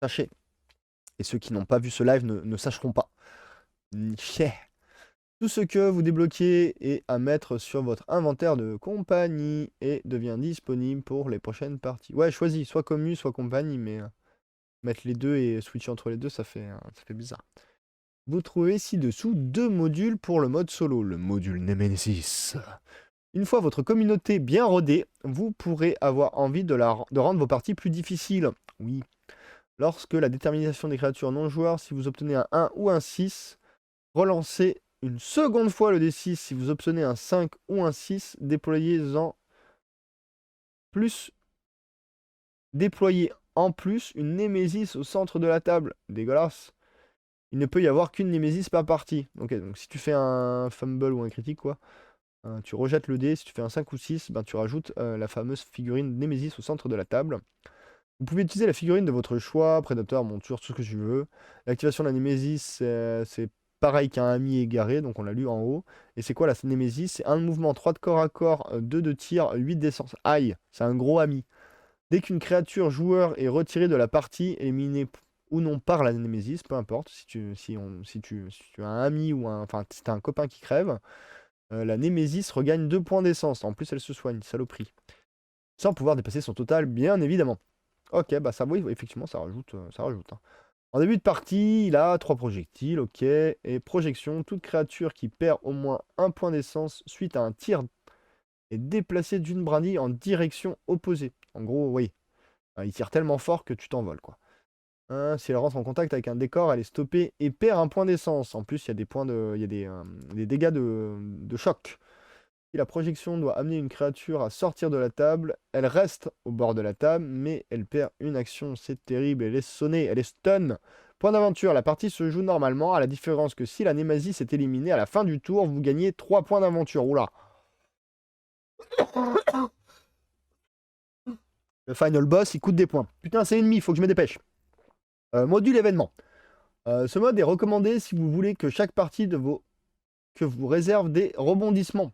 Sachez. Et ceux qui n'ont pas vu ce live ne sacheront pas. Nichet. Tout ce que vous débloquez est à mettre sur votre inventaire de compagnie et devient disponible pour les prochaines parties. Ouais, choisis, soit commu, soit compagnie, mais mettre les deux et switcher entre les deux, ça fait bizarre. Vous trouvez ci-dessous 2 modules pour le mode solo. Le module Nemesis. Une fois votre communauté bien rodée, vous pourrez avoir envie de rendre vos parties plus difficiles. Oui. Lorsque la détermination des créatures non joueurs, si vous obtenez un 1 ou un 6, relancez une seconde fois le D6. Si vous obtenez un 5 ou un 6, déployez-en plus. Déployez en plus une Némésis au centre de la table. Dégueulasse. Il ne peut y avoir qu'une Némésis par partie. Ok, donc si tu fais un fumble ou un critique, quoi, Tu rejettes le dé. Si tu fais un 5 ou 6, ben, tu rajoutes la fameuse figurine Nemesis au centre de la table. Vous pouvez utiliser la figurine de votre choix, prédateur, monture, tout ce que tu veux. L'activation de la Némésis, c'est pareil qu'un ami égaré, donc on l'a lu en haut. Et c'est quoi la Némésis? C'est un de mouvement, 3 de corps à corps, 2 de tir, 8 d'essence. Aïe, c'est un gros ami. Dès qu'une créature joueur est retirée de la partie, éliminée ou non par la Némésis, peu importe, si tu as un ami ou enfin, si t'as un copain qui crève, la Némésis regagne 2 points d'essence. En plus, elle se soigne, saloperie. Sans pouvoir dépasser son total, bien évidemment. Ok, bah ça, oui, effectivement, ça rajoute. Hein. En début de partie, il a 3 projectiles, ok. Et projection, toute créature qui perd au moins un point d'essence suite à un tir est déplacée d'une brindille en direction opposée. En gros, oui. Il tire tellement fort que tu t'envoles, quoi. Hein, si elle rentre en contact avec un décor, elle est stoppée et perd un point d'essence. En plus, il y a des points de. Il y a des dégâts de choc. Si la projection doit amener une créature à sortir de la table, elle reste au bord de la table, mais elle perd une action. C'est terrible, elle est sonnée, elle est stun. Point d'aventure, la partie se joue normalement, à la différence que si la Némésis est éliminée à la fin du tour, vous gagnez 3 points d'aventure. Oula. Le final boss, il coûte des points. Putain, c'est ennemi, il faut que je me dépêche. Module événement. Ce mode est recommandé si vous voulez que chaque partie que vous réserve des rebondissements.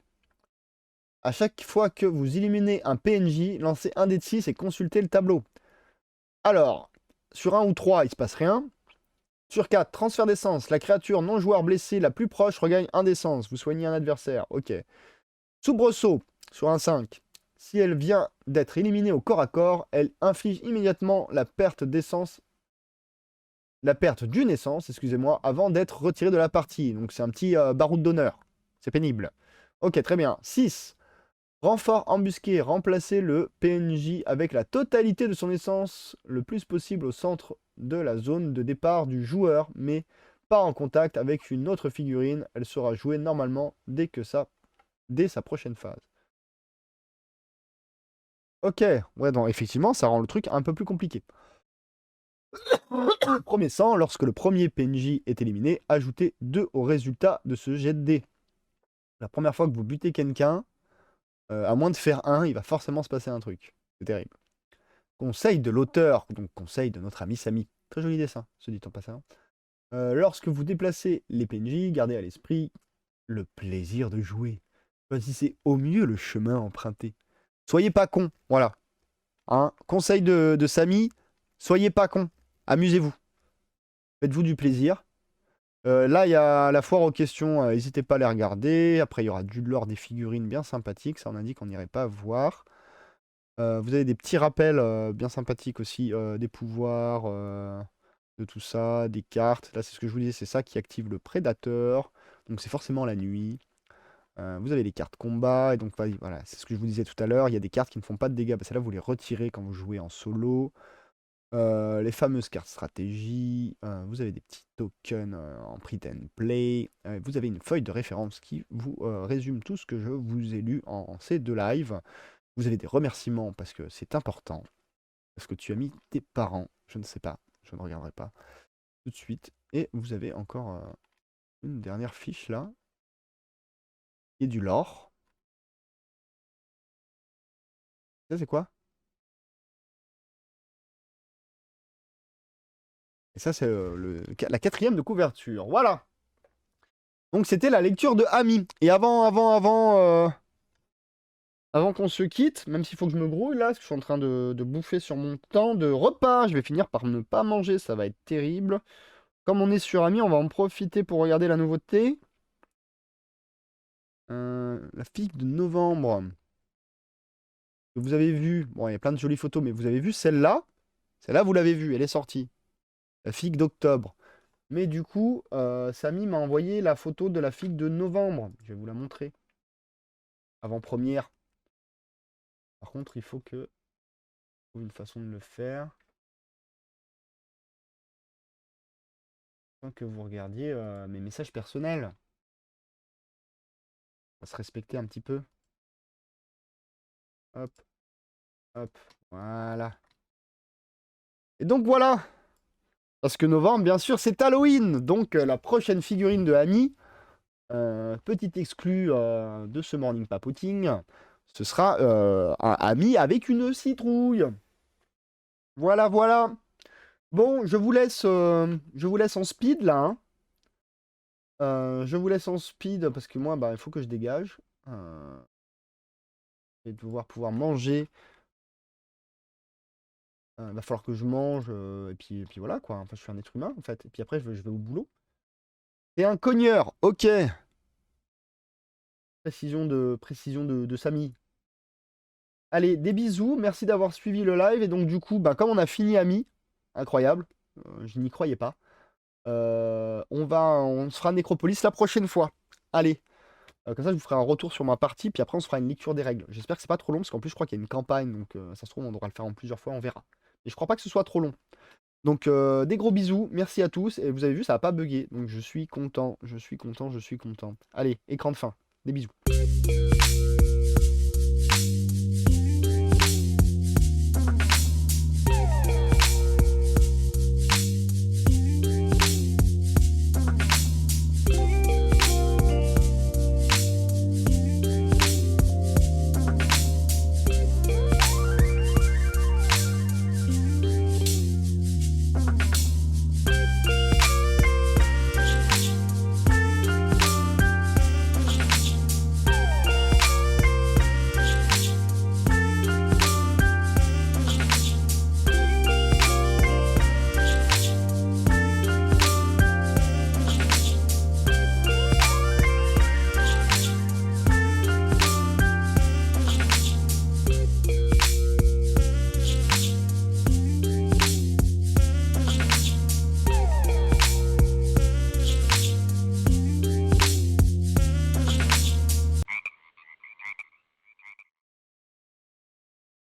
À chaque fois que vous éliminez un PNJ, lancez un dé de 6 et consultez le tableau. Alors, sur 1 ou 3, il se passe rien. Sur 4, transfert d'essence. La créature non joueur blessée la plus proche regagne 1 d'essence. Vous soignez un adversaire. Ok. Soubresaut. Sur un 5. Si elle vient d'être éliminée au corps à corps, elle inflige immédiatement la perte d'essence. La perte d'une essence, excusez-moi, avant d'être retirée de la partie. Donc c'est un petit baroud d'honneur. C'est pénible. Ok, très bien. 6. Renfort embusqué, remplacez le PNJ avec la totalité de son essence le plus possible au centre de la zone de départ du joueur, mais pas en contact avec une autre figurine. Elle sera jouée normalement dès sa prochaine phase. Ok, ouais, donc effectivement, ça rend le truc un peu plus compliqué. Premier sang, lorsque le premier PNJ est éliminé, ajoutez 2 au résultat de ce jet de dés. La première fois que vous butez quelqu'un, à moins de faire 1, il va forcément se passer un truc. C'est terrible. Conseil de l'auteur, donc conseil de notre ami Samy. Très joli dessin, se dit en passant. Lorsque vous déplacez les PNJ, gardez à l'esprit le plaisir de jouer. Choisissez au mieux le chemin emprunté. Soyez pas con, voilà. Hein, conseil de Samy, soyez pas con. Amusez-vous. Faites-vous du plaisir. Là, il y a la foire aux questions, n'hésitez pas à les regarder. Après, il y aura du lore, des figurines bien sympathiques. Ça, on a dit qu'on n'irait pas voir. Vous avez des petits rappels bien sympathiques aussi, des pouvoirs, de tout ça, des cartes. Là, c'est ce que je vous disais, c'est ça qui active le prédateur. Donc, c'est forcément la nuit. Vous avez les cartes combat. Et donc, voilà, c'est ce que je vous disais tout à l'heure. Il y a des cartes qui ne font pas de dégâts. Parce que là, vous les retirez quand vous jouez en solo. Les fameuses cartes stratégie. Vous avez des petits tokens en print and play. Vous avez une feuille de référence qui vous résume tout ce que je vous ai lu en ces 2 lives. Vous avez des remerciements parce que c'est important. Parce que tu as mis tes parents. Je ne sais pas. Je ne regarderai pas tout de suite. Et vous avez encore une dernière fiche là. Et du lore. Ça, c'est quoi? Et ça, c'est la 4e de couverture. Voilà. Donc, c'était la lecture de Ami. Et avant qu'on se quitte, même s'il faut que je me grouille là, parce que je suis en train de bouffer sur mon temps de repas, je vais finir par ne pas manger, ça va être terrible. Comme on est sur Ami, on va en profiter pour regarder la nouveauté. La figue de novembre. Que vous avez vu. Bon, il y a plein de jolies photos, mais vous avez vu celle-là. Celle-là, vous l'avez vue, elle est sortie. La figue d'octobre. Mais du coup, Samy m'a envoyé la photo de la figue de novembre. Je vais vous la montrer. Avant-première. Par contre, il faut que je trouve une façon de le faire. Sans que vous regardiez mes messages personnels. On va se respecter un petit peu. Hop, hop, voilà. Et donc voilà. Parce que novembre, bien sûr, c'est Halloween. Donc la prochaine figurine de Ami, Petit exclu de ce morning papoting, ce sera un ami avec une citrouille. Voilà, voilà. Bon, je vous laisse en speed là, hein. Je vous laisse en speed parce que moi, bah, il faut que je dégage. Et devoir pouvoir manger. Il va falloir que je mange, et puis voilà quoi. Enfin, je suis un être humain en fait. Et puis après, je vais au boulot. T'es un cogneur, ok. Précision de Samy. Allez, des bisous, merci d'avoir suivi le live. Et donc, du coup, bah, comme on a fini ami, incroyable, je n'y croyais pas. On se fera Nécropolis la prochaine fois. Allez, comme ça, je vous ferai un retour sur ma partie, puis après, on se fera une lecture des règles. J'espère que c'est pas trop long, parce qu'en plus, je crois qu'il y a une campagne, donc ça se trouve, on devra le faire en plusieurs fois, on verra. Et je crois pas que ce soit trop long. Donc, des gros bisous, merci à tous. Et vous avez vu, ça n'a pas bugué, donc je suis content, je suis content, je suis content. Allez, écran de fin, des bisous.